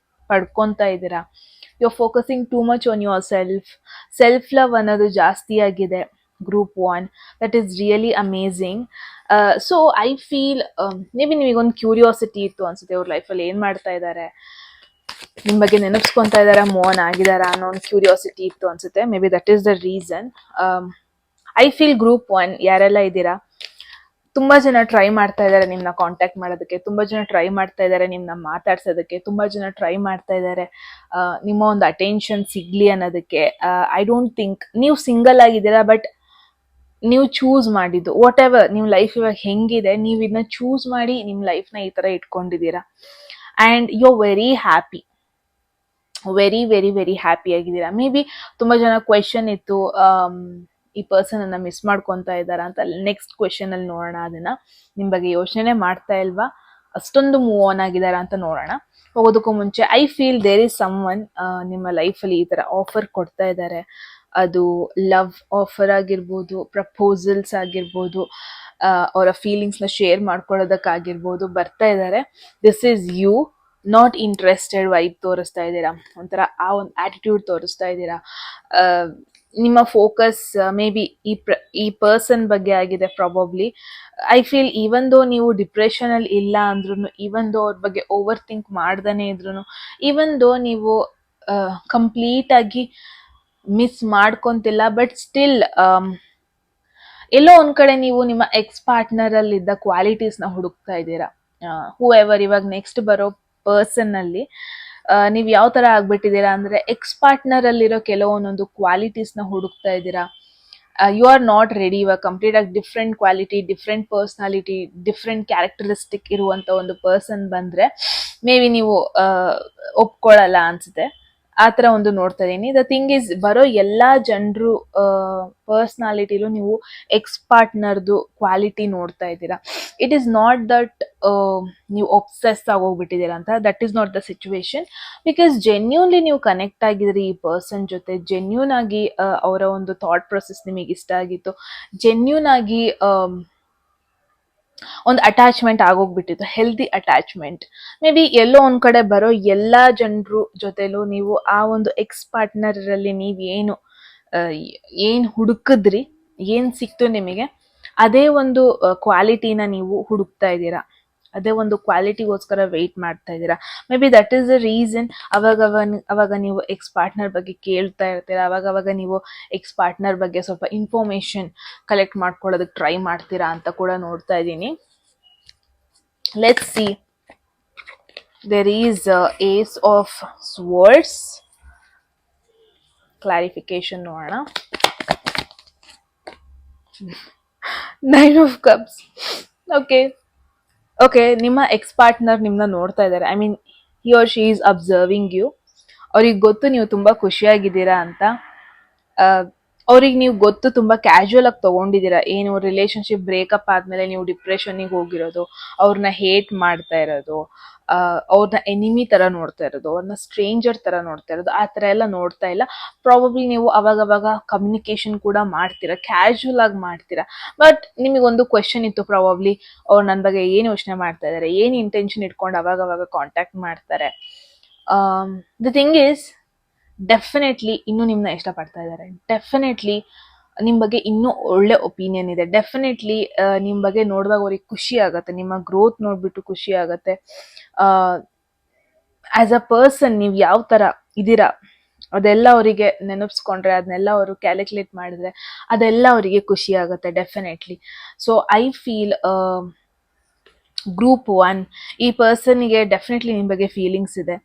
ಪಡ್ಕೊತಾ ಇದ್ದೀರಾ. You are focusing too much on your self love ಅನ್ನೋದು ಜಾಸ್ತಿ ಆಗಿದೆ group 1. That is really amazing. So I feel maybe ನಿಮಗೊಂದು ಕ್ಯೂರಿಯಾಸಿಟಿ ಇತ್ತು ಅನ್ಸುತ್ತೆ, ಅವ್ರ ಲೈಫಲ್ಲಿ ಏನು ಮಾಡ್ತಾ ಇದ್ದಾರೆ, ನಿಮ್ಮ ಬಗ್ಗೆ ನೆನಪಿಸ್ಕೊತಾ ಇದ್ದಾರಾ, ಮೂವ್ ಆನ್ ಆಗಿದಾರಾ ಅನ್ನೋ ಒಂದು ಕ್ಯೂರಿಯಾಸಿಟಿ ಇತ್ತು ಅನ್ಸುತ್ತೆ. May be that is the reason. I feel group 1 ಯಾರೆಲ್ಲ ಇದ್ದೀರಾ, ತುಂಬಾ ಜನ ಟ್ರೈ ಮಾಡ್ತಾ ಇದ್ದಾರೆ ನಿಮ್ನ ಕಾಂಟ್ಯಾಕ್ಟ್ ಮಾಡೋದಕ್ಕೆ, ತುಂಬಾ ಜನ ಟ್ರೈ ಮಾಡ್ತಾ ಇದ್ದಾರೆ ನಿಮ್ನ ಮಾತಾಡ್ಸೋದಕ್ಕೆ, ತುಂಬಾ ಜನ ಟ್ರೈ ಮಾಡ್ತಾ ಇದ್ದಾರೆ ನಿಮ್ಮ ಒಂದು ಅಟೆನ್ಷನ್ ಸಿಗ್ಲಿ ಅನ್ನೋದಕ್ಕೆ. ಐ ಡೋಂಟ್ ಥಿಂಕ್ ನೀವು ಸಿಂಗಲ್ ಆಗಿದ್ದೀರಾ, ಬಟ್ ನೀವು ಚೂಸ್ ಮಾಡಿದ್ದು ವಾಟ್ ಎವರ್, ನಿಮ್ಮ ಲೈಫ್ ಇವಾಗ ಹೆಂಗಿದೆ, ನೀವು ಇದನ್ನ ಚೂಸ್ ಮಾಡಿ ನಿಮ್ಮ ಲೈಫ್ನ ಈ ತರ ಇಟ್ಕೊಂಡಿದ್ದೀರಾ. And you are very happy, very very very happy ಆಗಿದ್ದೀರಾ. ಮೇ ಬಿ ತುಂಬ ಜನ ಕ್ವೆಶನ್ ಇತ್ತು, ಈ ಪರ್ಸನ್ ಅನ್ನ ಮಿಸ್ ಮಾಡ್ಕೊತಾ ಇದ್ದಾರಾ ಅಂತ. ನೆಕ್ಸ್ಟ್ ಕ್ವೆಶನ್ ಅಲ್ಲಿ ನೋಡೋಣ ಅದನ್ನ. ನಿಮ್ಮ ಬಗ್ಗೆ ಯೋಚನೆ ಮಾಡ್ತಾ ಇಲ್ವಾ, ಅಷ್ಟೊಂದು ಮೂವ್ ಆನ್ ಆಗಿದಾರಾ ಅಂತ ನೋಡೋಣ. ಹೋಗೋದಕ್ಕೂ ಮುಂಚೆ I feel there is someone ನಿಮ್ಮ ಲೈಫಲ್ಲಿ ಈ ತರ ಆಫರ್ ಕೊಡ್ತಾ ಇದ್ದಾರೆ. ಅದು ಲವ್ ಆಫರ್ ಆಗಿರ್ಬೋದು, ಪ್ರಪೋಸಲ್ಸ್ ಆಗಿರ್ಬೋದು, ಅವರ ಫೀಲಿಂಗ್ಸ್ನ ಶೇರ್ ಮಾಡ್ಕೊಳ್ಳೋದಕ್ಕಾಗಿರ್ಬೋದು ಬರ್ತಾ ಇದ್ದಾರೆ. This is you, not interested vibe ತೋರಿಸ್ತಾ ಇದ್ದೀರಾ, ಒಂಥರ ಆ ಒಂದು ಆಟಿಟ್ಯೂಡ್ ತೋರಿಸ್ತಾ ಇದ್ದೀರಾ. ನಿಮ್ಮ ಫೋಕಸ್ ಮೇ ಬಿ ಈ ಪರ್ಸನ್ ಬಗ್ಗೆ ಆಗಿದೆ probably. I feel even though ನೀವು ಡಿಪ್ರೆಷನ್ ಅಲ್ಲಿ ಇಲ್ಲ ಅಂದ್ರೂ, ಈವನ್ ದೋ ಅವ್ರ ಬಗ್ಗೆ ಓವರ್ ಥಿಂಕ್ ಮಾಡ್ದಾನೆ ಇದ್ರು, ಈವನ್ ದೋ ನೀವು ಕಂಪ್ಲೀಟ್ ಆಗಿ ಮಿಸ್ ಮಾಡ್ಕೊಂತಿಲ್ಲ, ಬಟ್ ಸ್ಟಿಲ್ ಎಲ್ಲೋ ಒಂದ್ ಕಡೆ ನೀವು ನಿಮ್ಮ ಎಕ್ಸ್ ಪಾರ್ಟ್ನರ್ ಅಲ್ಲಿ ಇದ್ದ ಕ್ವಾಲಿಟೀಸ್ ನ ಹುಡುಕ್ತಾ ಇದ್ದೀರಾ. ಹೂ ಎವರ್ ಇವಾಗ ನೆಕ್ಸ್ಟ್ ಬರೋ ಪರ್ಸನ್ ಅಲ್ಲಿ ನೀವು ಯಾವ ತರ ಆಗ್ಬಿಟ್ಟಿದ್ದೀರಾ ಅಂದ್ರೆ, ಎಕ್ಸ್ ಪಾರ್ಟ್ನರ್ ಅಲ್ಲಿರೋ ಕೆಲವೊಂದೊಂದು ಕ್ವಾಲಿಟೀಸ್ ನ ಹುಡುಕ್ತಾ ಇದ್ದೀರಾ. You are not ready. ಇವಾಗ ಕಂಪ್ಲೀಟ್ ಆಗಿ different quality, different personality, different characteristic ಇರುವಂತ ಒಂದು ಪರ್ಸನ್ ಬಂದ್ರೆ ಮೇ ಬಿ ನೀವು ಒಪ್ಕೊಳ್ಳಲ್ಲ ಅನ್ಸುತ್ತೆ. ಆ ಥರ ಒಂದು ನೋಡ್ತಾ ಇದೀನಿ. ದ ಥಿಂಗ್ ಇಸ್, ಬರೋ ಎಲ್ಲಾ ಜನರು ಪರ್ಸ್ನಾಲಿಟಿಲೂ ನೀವು ಎಕ್ಸ್ ಪಾರ್ಟ್ನರ್ದು ಕ್ವಾಲಿಟಿ ನೋಡ್ತಾ ಇದ್ದೀರಾ. ಇಟ್ ಈಸ್ ನಾಟ್ ದಟ್ ನೀವು ಒಬ್ಸೆಸ್ ಆಗೋಗ್ಬಿಟ್ಟಿದ್ದೀರಾ ಅಂತ. That is not the situation. Because genuinely ನೀವು ಕನೆಕ್ಟ್ ಆಗಿದ್ರಿ ಈ ಪರ್ಸನ್ ಜೊತೆ, ಜೆನ್ಯೂನ್ ಆಗಿ ಅವರ ಒಂದು ಥಾಟ್ ಪ್ರೊಸೆಸ್ ನಿಮಗೆ ಇಷ್ಟ ಆಗಿತ್ತು, ಜೆನ್ಯೂನ್ ಆಗಿ ಒಂದು ಅಟ್ಯಾಚ್ಮೆಂಟ್ ಆಗೋಗ್ಬಿಟ್ಟಿತ್ತು, ಹೆಲ್ದಿ ಅಟ್ಯಾಚ್ಮೆಂಟ್. ಮೇ ಬಿ ಎಲ್ಲೋ ಒಂದ್ ಕಡೆ ಬರೋ ಎಲ್ಲಾ ಜನರು ಜೊತೆಲೂ ನೀವು ಆ ಒಂದು ಎಕ್ಸ್ ಪಾರ್ಟ್ನರ್ ಅಲ್ಲಿ ನೀವ್ ಏನ್ ಹುಡುಕಿದ್ರಿ, ಏನ್ ಸಿಕ್ತು ನಿಮಗೆ, ಅದೇ ಒಂದು ಕ್ವಾಲಿಟಿನ ನೀವು ಹುಡುಕ್ತಾ ಇದ್ದೀರಾ, ಅದೇ ಒಂದು ಕ್ವಾಲಿಟಿಗೋಸ್ಕರ ವೆಯ್ಟ್ ಮಾಡ್ತಾ ಇದ್ದೀರಾ. May be that is the reason. ಅವಾಗ ನೀವು ಎಕ್ಸ್ ಪಾರ್ಟ್ನರ್ ಬಗ್ಗೆ ಕೇಳ್ತಾ ಇರ್ತೀರಾ, ಅವಾಗ ನೀವು ಎಕ್ಸ್ ಪಾರ್ಟ್ನರ್ ಬಗ್ಗೆ ಸ್ವಲ್ಪ ಇನ್ಫಾರ್ಮೇಶನ್ ಕಲೆಕ್ಟ್ ಮಾಡ್ಕೊಳ್ಳೋದಕ್ಕೆ ಟ್ರೈ ಮಾಡ್ತೀರಾ ಅಂತ ಕೂಡ ನೋಡ್ತಾ ಇದ್ದೀನಿ. Let's see. There is ace of swords. Clarification ನೋಡೋಣ. 9 ಆಫ್ ಕಪ್ಸ್. ಓಕೆ, ನಿಮ್ಮ ಎಕ್ಸ್ ಪಾರ್ಟ್ನರ್ ನಿಮ್ಮನ್ನ ನೋಡ್ತಾ ಇದ್ದಾರೆ. I mean he or she is observing you. ಅವ್ರಿಗೆ ಗೊತ್ತು ನೀವು ತುಂಬಾ ಖುಷಿಯಾಗಿದ್ದೀರಾ ಅಂತ. ಅವ್ರಿಗೆ ನೀವು ಗೊತ್ತು, ತುಂಬಾ ಕ್ಯಾಶುವಲ್ ಆಗಿ ತಗೊಂಡಿದ್ದೀರಾ. ಏನು ರಿಲೇಶನ್ಶಿಪ್ ಬ್ರೇಕಪ್ ಆದ್ಮೇಲೆ ನೀವು ಡಿಪ್ರೆಷನ್ಗೆ ಹೋಗಿರೋದು, ಅವ್ರನ್ನ ಹೇಟ್ ಮಾಡ್ತಾ ಇರೋದು, ಅವ್ರನ್ನ ಎನಿಮಿ ತರ ನೋಡ್ತಾ ಇರೋದು, ಅವ್ರನ್ನ ಸ್ಟ್ರೇಂಜರ್ ತರ ನೋಡ್ತಾ ಇರೋದು, ಆ ತರ ಎಲ್ಲ ನೋಡ್ತಾ ಇಲ್ಲ. ಪ್ರಾಬಬ್ಲಿ ನೀವು ಅವಾಗ ಕಮ್ಯುನಿಕೇಶನ್ ಕೂಡ ಮಾಡ್ತೀರಾ, ಕ್ಯಾಶುವಲ್ ಆಗಿ ಮಾಡ್ತೀರಾ. ಬಟ್ ನಿಮಗೊಂದು ಕ್ವೆಶನ್ ಇತ್ತು, ಪ್ರಾಬಬ್ಲಿ ಅವ್ರು ನನ್ನ ಬಗ್ಗೆ ಏನು ಯೋಚನೆ ಮಾಡ್ತಾ ಇದ್ದಾರೆ, ಏನು ಇಂಟೆನ್ಷನ್ ಇಟ್ಕೊಂಡು ಅವಾಗ ಕಾಂಟ್ಯಾಕ್ಟ್ ಮಾಡ್ತಾರೆ. ದ ಥಿಂಗ್ ಈಸ್, ಡೆಫಿನೆಟ್ಲಿ ಇನ್ನೂ ನಿಮ್ಮನ್ನ ಇಷ್ಟಪಡ್ತಾ ಇದ್ದಾರೆ, ಡೆಫಿನೆಟ್ಲಿ ನಿಮ್ಮ ಬಗ್ಗೆ ಇನ್ನೂ ಒಳ್ಳೆ ಒಪಿನಿಯನ್ ಇದೆ, ಡೆಫಿನೆಟ್ಲಿ ನಿಮ್ಮ ಬಗ್ಗೆ ನೋಡುವಾಗ ಅವ್ರಿಗೆ ಖುಷಿ ಆಗುತ್ತೆ, ನಿಮ್ಮ ಗ್ರೋತ್ ನೋಡ್ಬಿಟ್ಟು ಖುಷಿ ಆಗುತ್ತೆ. ಆಸ್ ಅ ಪರ್ಸನ್ ನೀವು ಯಾವ ತರ ಇದೀರಾ ಅದೆಲ್ಲ ಅವರಿಗೆ ನೆನಪಿಸ್ಕೊಂಡ್ರೆ, ಅದನ್ನೆಲ್ಲ ಅವರು ಕ್ಯಾಲ್ಕುಲೇಟ್ ಮಾಡಿದ್ರೆ ಅದೆಲ್ಲ ಅವರಿಗೆ ಖುಷಿ ಆಗುತ್ತೆ definitely. So I feel group 1 ಈ ಪರ್ಸನ್ಗೆ ಡೆಫಿನೆಟ್ಲಿ ನಿಮ್ಮ ಬಗ್ಗೆ ಫೀಲಿಂಗ್ಸ್ ಇದೆ,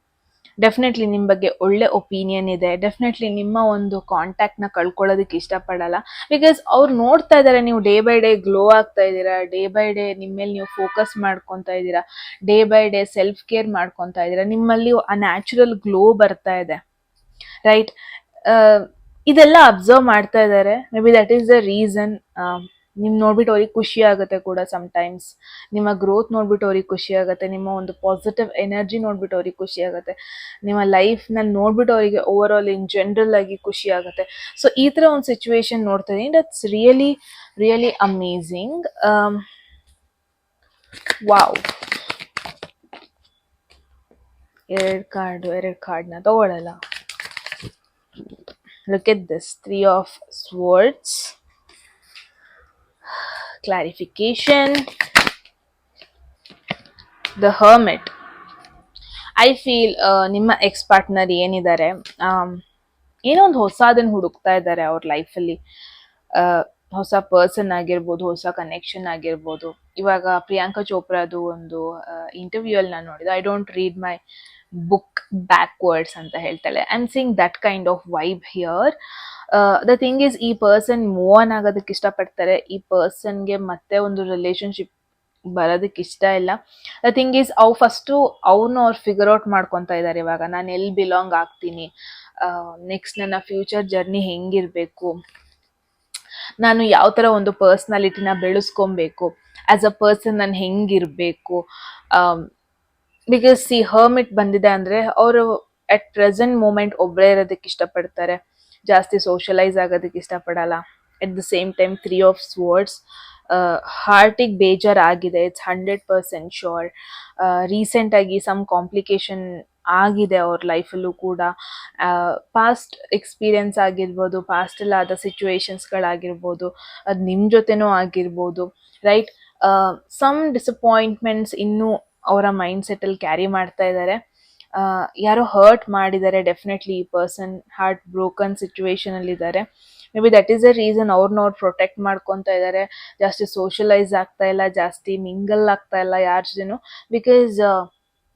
ಡೆಫಿನೆಟ್ಲಿ ನಿಮ್ಮ ಬಗ್ಗೆ ಒಳ್ಳೆ ಒಪಿನಿಯನ್ ಇದೆ, ಡೆಫಿನೆಟ್ಲಿ ನಿಮ್ಮ ಒಂದು ಕಾಂಟ್ಯಾಕ್ಟ್ನ ಕಳ್ಕೊಳ್ಳೋದಕ್ಕೆ ಇಷ್ಟಪಡಲ್ಲ. ಬಿಕಾಸ್ ಅವ್ರು ನೋಡ್ತಾ ಇದ್ದಾರೆ ನೀವು ಡೇ ಬೈ ಡೇ ಗ್ಲೋ ಆಗ್ತಾ ಇದ್ದೀರಾ, ಡೇ ಬೈ ಡೇ ನಿಮ್ಮ ಮೇಲೆ ನೀವು ಫೋಕಸ್ ಮಾಡ್ಕೊತಾ ಇದ್ದೀರಾ, day by day self care ಮಾಡ್ಕೊತಾ ಇದ್ದೀರಾ, ನಿಮ್ಮಲ್ಲಿ ಆ ನ್ಯಾಚುರಲ್ ಗ್ಲೋ ಬರ್ತಾ ಇದೆ, ರೈಟ್? ಇದೆಲ್ಲ ಅಬ್ಸರ್ವ್ ಮಾಡ್ತಾ ಇದ್ದಾರೆ. May be that is the reason ನಿಮ್ ನೋಡ್ಬಿಟ್ಟು ಅವ್ರಿಗೆ ಖುಷಿ ಆಗುತ್ತೆ ಕೂಡ. ಸಮ್ಟೈಮ್ಸ್ ನಿಮ್ಮ ಗ್ರೋತ್ ನೋಡ್ಬಿಟ್ಟು ಅವ್ರಿಗೆ ಖುಷಿ ಆಗುತ್ತೆ, ನಿಮ್ಮ ಒಂದು ಪಾಸಿಟಿವ್ ಎನರ್ಜಿ ನೋಡ್ಬಿಟ್ಟು ಅವ್ರಿಗೆ ಖುಷಿ ಆಗುತ್ತೆ, ನಿಮ್ಮ ಲೈಫ್ ನಲ್ಲಿ ನೋಡ್ಬಿಟ್ಟು ಅವರಿಗೆ ಓವರ್ ಆಲ್ ಇನ್ ಜನರಲ್ ಆಗಿ ಖುಷಿ ಆಗುತ್ತೆ. ಸೊ ಈ ತರ ಒಂದು ಸಿಚುವೇಶನ್ ನೋಡ್ತಾ ಇದೀನಿ. That's really really amazing. Wow, ಎರಡು ಕಾರ್ಡ್ನ ತಗೊಳ್ಳಲ್ಲ. Look at this, 3 of Swords, clarification, the Hermit. I feel ನಿಮ್ಮ ಎಕ್ಸ್ ಪಾರ್ಟ್ನರ್ ಏನಿದ್ದಾರೆ, ಏನೋ ಒಂದು ಹೊಸದನ್ನು ಹುಡುಕ್ತಾ ಇದ್ದಾರೆ ಅವ್ರ ಲೈಫಲ್ಲಿ. ಹೊಸ ಪರ್ಸನ್ ಆಗಿರ್ಬೋದು, ಹೊಸ ಕನೆಕ್ಷನ್ ಆಗಿರ್ಬೋದು. ಇವಾಗ ಪ್ರಿಯಾಂಕಾ ಚೋಪ್ರಾದು ಒಂದು ಇಂಟರ್ವ್ಯೂ ಅಲ್ಲಿ ನಾನು ನೋಡಿದೆ, I don't read my book backwards ಅಂತ ಹೇಳ್ತಾಳೆ. I am seeing that kind of vibe here. The thing is, ಈ ಪರ್ಸನ್ ಮೂವ್ ಆನ್ ಆಗೋದಕ್ಕೆ ಇಷ್ಟಪಡ್ತಾರೆ. ಈ ಪರ್ಸನ್ಗೆ ಮತ್ತೆ ಒಂದು ರಿಲೇಶನ್ಶಿಪ್ ಬರೋದಕ್ಕೆ ಇಷ್ಟ ಇಲ್ಲ. ದ ಥಿಂಗ್ ಈಸ್, ಫಸ್ಟು ಅವ್ರು ಫಿಗರ್ ಔಟ್ ಮಾಡ್ಕೊತಾ ಇದ್ದಾರೆ ಇವಾಗ. ನಾನು ಎಲ್ಲಿ ಬಿಲಾಂಗ್ ಆಗ್ತೀನಿ, ನೆಕ್ಸ್ಟ್ ನನ್ನ ಫ್ಯೂಚರ್ ಜರ್ನಿ ಹೆಂಗಿರ್ಬೇಕು, ನಾನು ಯಾವ ಥರ ಒಂದು ಪರ್ಸ್ನಾಲಿಟಿನ ಬೆಳೆಸ್ಕೊಬೇಕು, ಆಸ್ ಅ ಪರ್ಸನ್ ನಾನು ಹೆಂಗಿರ್ಬೇಕು. ಬಿಕಾಸ್ ಸಿ ಹರ್ಮಿಟ್ ಬಂದಿದೆ ಅಂದರೆ ಅವರು ಅಟ್ ಪ್ರೆಸೆಂಟ್ ಮೂಮೆಂಟ್ ಒಬ್ಬರೇ ಇರೋದಕ್ಕೆ ಇಷ್ಟಪಡ್ತಾರೆ, ಜಾಸ್ತಿ ಸೋಷಲೈಸ್ ಆಗೋದಕ್ಕೆ ಇಷ್ಟಪಡಲ್ಲ. ಎಟ್ the same time 3 of Swords, ಹಾರ್ಟಿಗೆ ಬೇಜಾರಾಗಿದೆ, ಇಟ್ಸ್ 100% ಶೋರ್. ರೀಸೆಂಟಾಗಿ ಸಮ್ ಕಾಂಪ್ಲಿಕೇಶನ್ ಆಗಿದೆ ಅವ್ರ ಲೈಫಲ್ಲೂ ಕೂಡ. ಪಾಸ್ಟ್ ಎಕ್ಸ್ಪೀರಿಯನ್ಸ್ ಆಗಿರ್ಬೋದು, ಪಾಸ್ಟಲ್ಲಿ ಆದ ಸಿಚುವೇಶನ್ಸ್ಗಳಾಗಿರ್ಬೋದು, ಅದು ನಿಮ್ಮ ಜೊತೆನೂ ಆಗಿರ್ಬೋದು, ರೈಟ್? ಸಮ್ ಡಿಸಪಾಯಿಂಟ್ಮೆಂಟ್ಸ್ ಇನ್ನೂ ಅವರ ಮೈಂಡ್ ಸೆಟ್ಟಲ್ಲಿ ಕ್ಯಾರಿ ಮಾಡ್ತಾ ಇದ್ದಾರೆ. ಯಾರೋ ಹರ್ಟ್ ಮಾಡಿದ್ದಾರೆ ಡೆಫಿನೆಟ್ಲಿ. ಈ ಪರ್ಸನ್ ಹಾರ್ಟ್ ಬ್ರೋಕನ್ ಸಿಚುವೇಶನ್ ಅಲ್ಲಿ ಇದ್ದಾರೆ. May be that is the reason ಅವ್ರನ್ನ ಪ್ರೊಟೆಕ್ಟ್ ಮಾಡ್ಕೊತಾ ಇದ್ದಾರೆ. ಜಾಸ್ತಿ ಸೋಷಲೈಸ್ ಆಗ್ತಾ ಇಲ್ಲ, ಜಾಸ್ತಿ ಮಿಂಗಲ್ ಆಗ್ತಾ ಇಲ್ಲ ಯಾರ ಜೊತೆನೂ. ಬಿಕಾಸ್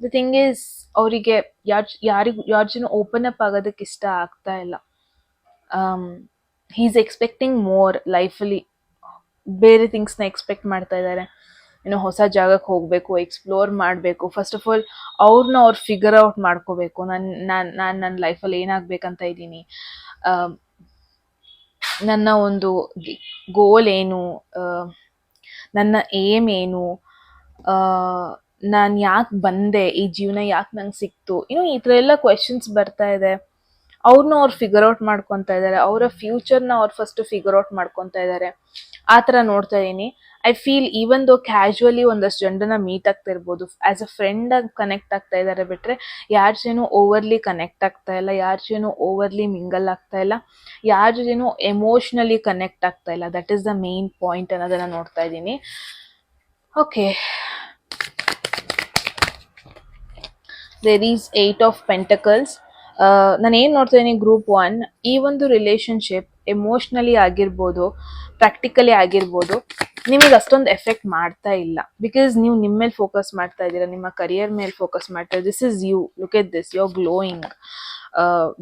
ದ ಥಿಂಗ್ ಈಸ್, ಅವರಿಗೆ ಯಾರ ಜನ ಓಪನ್ ಅಪ್ ಆಗೋದಕ್ಕೆ ಇಷ್ಟ ಆಗ್ತಾ ಇಲ್ಲ. ಹೀ ಈಸ್ ಎಕ್ಸ್ಪೆಕ್ಟಿಂಗ್ ಮೋರ್ ಲೈಫಲ್ಲಿ, ಬೇರೆ ಥಿಂಗ್ಸ್ನ ಎಕ್ಸ್ಪೆಕ್ಟ್ ಮಾಡ್ತಾ ಇದ್ದಾರೆ. ಏನೋ ಹೊಸ ಜಾಗಕ್ಕೆ ಹೋಗಬೇಕು, ಎಕ್ಸ್ಪ್ಲೋರ್ ಮಾಡಬೇಕು. ಫಸ್ಟ್ ಆಫ್ ಆಲ್ ಅವ್ರನ್ನ ಅವ್ರು ಫಿಗರ್ ಔಟ್ ಮಾಡ್ಕೋಬೇಕು. ನಾನು ನನ್ನ ಲೈಫಲ್ಲಿ ಏನಾಗಬೇಕಂತ ಇದ್ದೀನಿ, ನನ್ನ ಒಂದು ಗೋಲ್ ಏನು, ನನ್ನ ಏಮ್ ಏನು, ನಾನು ಯಾಕೆ ಬಂದೆ, ಈ ಜೀವನ ಯಾಕೆ ನಂಗೆ ಸಿಕ್ತು, ಈ ಥರ ಎಲ್ಲ ಕ್ವೆಶನ್ಸ್ ಬರ್ತಾ ಇದೆ. ಅವ್ರನ್ನ ಅವ್ರು ಫಿಗರ್ ಔಟ್ ಮಾಡ್ಕೊತಾ ಇದ್ದಾರೆ, ಅವರ ಫ್ಯೂಚರ್ನ ಅವ್ರು ಫಸ್ಟ್ ಫಿಗರ್ ಔಟ್ ಮಾಡ್ಕೊತಾ ಇದ್ದಾರೆ. ಆ ಥರ ನೋಡ್ತಾ ಇದ್ದೀನಿ. I feel even though casually ಒಂದಷ್ಟು ಜನರನ್ನ ಮೀಟ್ ಆಗ್ತಾ ಇರ್ಬೋದು, ಆಸ್ ಅ ಫ್ರೆಂಡ್ ಆಗಿ ಕನೆಕ್ಟ್ ಆಗ್ತಾ ಇದ್ದಾರೆ ಬಿಟ್ರೆ ಯಾರ ಜೊತೆನೂ ಓವರ್ಲಿ ಕನೆಕ್ಟ್ ಆಗ್ತಾ ಇಲ್ಲ, ಯಾರ ಜೊತೆನೂ ಓವರ್ಲಿ ಮಿಂಗಲ್ ಆಗ್ತಾ ಇಲ್ಲ, ಯಾರ ಜೊತೆನೂ ಎಮೋಷ್ನಲಿ ಕನೆಕ್ಟ್ ಆಗ್ತಾ ಇಲ್ಲ. That is the main point ಅನ್ನೋದನ್ನ ನೋಡ್ತಾ ಇದ್ದೀನಿ. Okay, there is 8 of Pentacles. ನಾನು ಏನು ನೋಡ್ತಾ ಇದ್ದೀನಿ, ಗ್ರೂಪ್ 1 ಈ ಒಂದು ರಿಲೇಶನ್ಶಿಪ್ ಎಮೋಷ್ನಲಿ ಆಗಿರ್ಬೋದು, ಪ್ರಾಕ್ಟಿಕಲಿ ಆಗಿರ್ಬೋದು, ನಿಮಗೆ ಅಷ್ಟೊಂದು ಎಫೆಕ್ಟ್ ಮಾಡ್ತಾ ಇಲ್ಲ. ಬಿಕಾಸ್ ನೀವು ನಿಮ್ಮ ಮೇಲೆ ಫೋಕಸ್ ಮಾಡ್ತಾ ಇದ್ದೀರಾ, ನಿಮ್ಮ ಕರಿಯರ್ ಮೇಲೆ ಫೋಕಸ್ ಮಾಡ್ತಾ ಇದ್ದೀರಾ. This is you, look at this, you are glowing.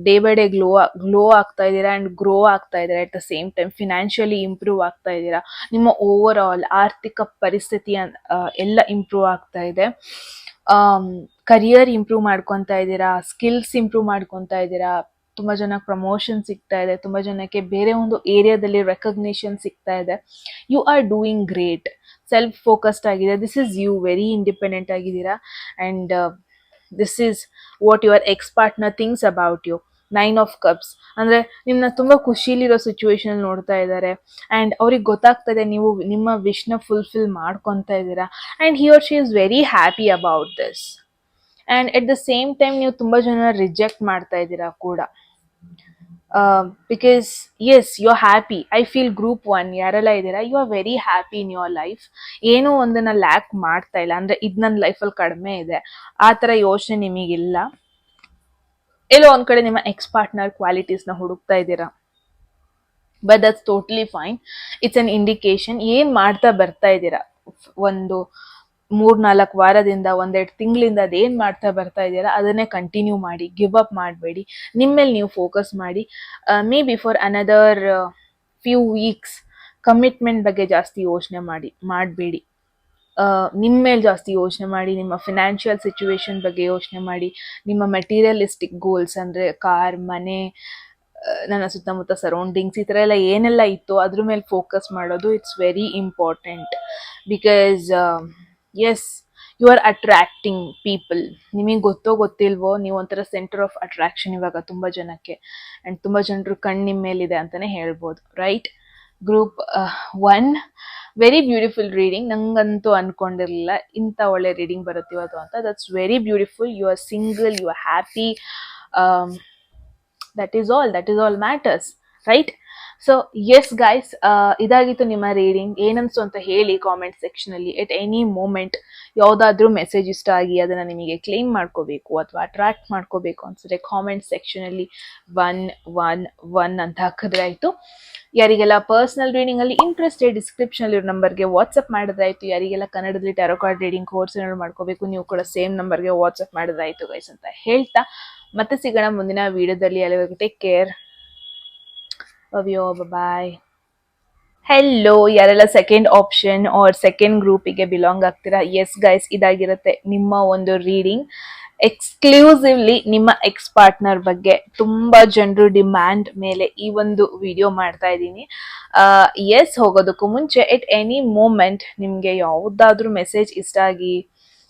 Day by day glow ಆಗ್ತಾ ಇದ್ದೀರಾ ಆ್ಯಂಡ್ ಗ್ರೋ ಆಗ್ತಾ ಇದ್ದೀರಾ. At the same time financially improve ಆಗ್ತಾ ಇದ್ದೀರಾ. ನಿಮ್ಮ ಓವರ್ ಆಲ್ ಆರ್ಥಿಕ ಪರಿಸ್ಥಿತಿ ಎಲ್ಲ ಇಂಪ್ರೂವ್ ಆಗ್ತಾ ಇದೆ. ಕರಿಯರ್ ಇಂಪ್ರೂವ್ ಮಾಡ್ಕೊತಾ ಇದ್ದೀರಾ, ಸ್ಕಿಲ್ಸ್ ಇಂಪ್ರೂವ್ ಮಾಡ್ಕೊತಾ ಇದ್ದೀರಾ. ತುಂಬ ಜನಕ್ಕೆ ಪ್ರಮೋಷನ್ ಸಿಗ್ತಾ ಇದೆ, ತುಂಬ ಜನಕ್ಕೆ ಬೇರೆ ಒಂದು ಏರಿಯಾದಲ್ಲಿ ರೆಕಗ್ನಿಷನ್ ಸಿಗ್ತಾ ಇದೆ. You are doing great. Self focused ಆಗಿದೆ. This is you, very independent ಆಗಿದ್ದೀರಾ. And this is what your ex partner thinks about you. 9 of Cups ಅಂದರೆ ನಿಮ್ಮನ್ನ ತುಂಬ ಖುಷಿಲಿರೋ ಸಿಚುವೇಶನ್ ನೋಡ್ತಾ ಇದ್ದಾರೆ. ಆ್ಯಂಡ್ ಅವ್ರಿಗೆ ಗೊತ್ತಾಗ್ತಾ ಇದೆ ನೀವು ನಿಮ್ಮ ವಿಶ್ನ ಫುಲ್ಫಿಲ್ ಮಾಡ್ಕೊತಾ ಇದ್ದೀರಾ. And he or she is very happy about this. And at the same time ನೀವು ತುಂಬ ಜನ ರಿಜೆಕ್ಟ್ ಮಾಡ್ತಾ ಇದ್ದೀರಾ ಕೂಡ. Because as you are happy. I feel group 1 ಯಾರೆಲ್ಲ ಇದ್ದೀರಾ, you are very happy in your life. ಏನೋ ಒಂದನ್ನ ಲ್ಯಾಕ್ ಮಾಡ್ತಾ ಇಲ್ಲ, ಅಂದ್ರೆ ಇದು ನನ್ನ ಲೈಫಲ್ಲಿ ಕಡಿಮೆ ಇದೆ ಆ ಥರ ಯೋಚನೆ ನಿಮಗಿಲ್ಲ. ಎಲ್ಲೋ ಒಂದ್ ಕಡೆ ನಿಮ್ಮ ಎಕ್ಸ್ ಪಾರ್ಟ್ನರ್ ಕ್ವಾಲಿಟೀಸ್ನ ಹುಡುಕ್ತಾ ಇದ್ದೀರಾ, but that's totally fine. It's an indication. ಏನ್ ಮಾಡ್ತಾ ಬರ್ತಾ ಇದ್ದೀರಾ, ಒಂದು 3-4 ವಾರದಿಂದ 1-2 ತಿಂಗಳಿಂದ ಅದೇನ್ ಮಾಡ್ತಾ ಬರ್ತಾ ಇದ್ದೀರಾ ಅದನ್ನೇ ಕಂಟಿನ್ಯೂ ಮಾಡಿ, ಗಿವ್ ಅಪ್ ಮಾಡಬೇಡಿ. ನಿಮ್ಮೇಲೆ ನೀವು ಫೋಕಸ್ ಮಾಡಿ. May be for another few weeks commitment ಬಗ್ಗೆ ಜಾಸ್ತಿ ಯೋಚನೆ ಮಾಡಬೇಡಿ. ನಿಮ್ಮ ಮೇಲೆ ಜಾಸ್ತಿ ಯೋಚನೆ ಮಾಡಿ, ನಿಮ್ಮ ಫಿನಾನ್ಷಿಯಲ್ ಸಿಚುವೇಶನ್ ಬಗ್ಗೆ ಯೋಚನೆ ಮಾಡಿ, ನಿಮ್ಮ ಮೆಟೀರಿಯಲಿಸ್ಟಿಕ್ ಗೋಲ್ಸ್ ಅಂದರೆ ಕಾರ್, ಮನೆ, ನನ್ನ ಸುತ್ತಮುತ್ತ ಸರೌಂಡಿಂಗ್ಸ್, ಈ ಥರ ಎಲ್ಲ ಏನೆಲ್ಲ ಇತ್ತು ಅದ್ರ ಮೇಲೆ ಫೋಕಸ್ ಮಾಡೋದು it's very important. Because as, you are attracting people. ನಿಮಗೆ ಗೊತ್ತೋ ಗೊತ್ತಿಲ್ವೋ, ನೀವು ಒಂಥರ ಸೆಂಟರ್ ಆಫ್ ಅಟ್ರಾಕ್ಷನ್ ಇವಾಗ ತುಂಬ ಜನಕ್ಕೆ, ಆ್ಯಂಡ್ ತುಂಬ ಜನರು ಕಣ್ಣು ನಿಮ್ಮ ಮೇಲಿದೆ ಅಂತಲೇ ಹೇಳ್ಬೋದು, right? Group 1 very beautiful reading. ನಂಗಂತೂ ಅನ್ಕೊಂಡಿರಲಿಲ್ಲ ಇಂಥ ಒಳ್ಳೆ ರೀಡಿಂಗ್ ಬರುತ್ತೆ ಇವತ್ತು ಅಂತ. That's very beautiful. You are single, you are happy. That is all matters, right? So as guys, ಇದಾಗಿತ್ತು ನಿಮ್ಮ ರೀಡಿಂಗ್. ಏನನ್ಸು ಅಂತ ಹೇಳಿ ಕಾಮೆಂಟ್ ಸೆಕ್ಷನಲ್ಲಿ. ಎಟ್ ಎನಿ ಮೂಮೆಂಟ್ ಯಾವುದಾದ್ರೂ ಮೆಸೇಜ್ ಇಷ್ಟ ಆಗಿ ಅದನ್ನು ನಿಮಗೆ ಕ್ಲೇಮ್ ಮಾಡ್ಕೋಬೇಕು ಅಥವಾ ಅಟ್ರಾಕ್ಟ್ ಮಾಡ್ಕೋಬೇಕು ಅನ್ಸಿದ್ರೆ ಕಾಮೆಂಟ್ ಸೆಕ್ಷನಲ್ಲಿ 111 ಅಂತ ಹಾಕಿದ್ರೆ ಆಯಿತು. ಯಾರಿಗೆಲ್ಲ ಪರ್ಸನಲ್ ರೀಡಿಂಗಲ್ಲಿ ಇಂಟ್ರೆಸ್ಟೆಡ್, ಡಿಸ್ಕ್ರಿಪ್ಷನಲ್ಲಿ ಇರೋ ನಂಬರ್ಗೆ ವಾಟ್ಸಪ್ ಮಾಡಿದ್ರಾಯ್ತು. ಯಾರಿಗೆಲ್ಲ ಕನ್ನಡದಲ್ಲಿ ಟ್ಯಾರೋ ಕಾರ್ಡ್ ರೀಡಿಂಗ್ ಕೋರ್ಸ್ ಏನಾದ್ರು ಮಾಡ್ಕೋಬೇಕು, ನೀವು ಕೂಡ ಸೇಮ್ ನಂಬರ್ಗೆ ವಾಟ್ಸಪ್ ಮಾಡಿದ್ರಾಯ್ತು ಗೈಸ್ ಅಂತ ಹೇಳ್ತಾ ಮತ್ತೆ ಸಿಗೋಣ ಮುಂದಿನ ವಿಡಿಯೋದಲ್ಲಿ. ಅಲ್ಲಿವರೆಗೂ take care. Love you all. Bye-bye. Hello, ಯಾರೆಲ್ಲ ಸೆಕೆಂಡ್ ಆಪ್ಷನ್ ಆರ್ ಸೆಕೆಂಡ್ ಗ್ರೂಪಿಗೆ ಬಿಲಾಂಗ್ ಆಗ್ತೀರಾ, ಎಸ್ ಗೈಸ್, ಇದಾಗಿರುತ್ತೆ ನಿಮ್ಮ ಒಂದು ರೀಡಿಂಗ್. ಎಕ್ಸ್ಕ್ಲೂಸಿವ್ಲಿ ನಿಮ್ಮ ಎಕ್ಸ್ ಪಾರ್ಟ್ನರ್ ಬಗ್ಗೆ ತುಂಬಾ ಜನರು ಡಿಮ್ಯಾಂಡ್ ಮೇಲೆ ಈ ಒಂದು ವಿಡಿಯೋ ಮಾಡ್ತಾ ಇದ್ದೀನಿ. ಎಸ್, ಹೋಗೋದಕ್ಕೂ ಮುಂಚೆ ಎಟ್ ಎನಿ ಮೂಮೆಂಟ್ ನಿಮಗೆ ಯಾವುದಾದ್ರೂ ಮೆಸೇಜ್ ಇಷ್ಟ ಆಗಿ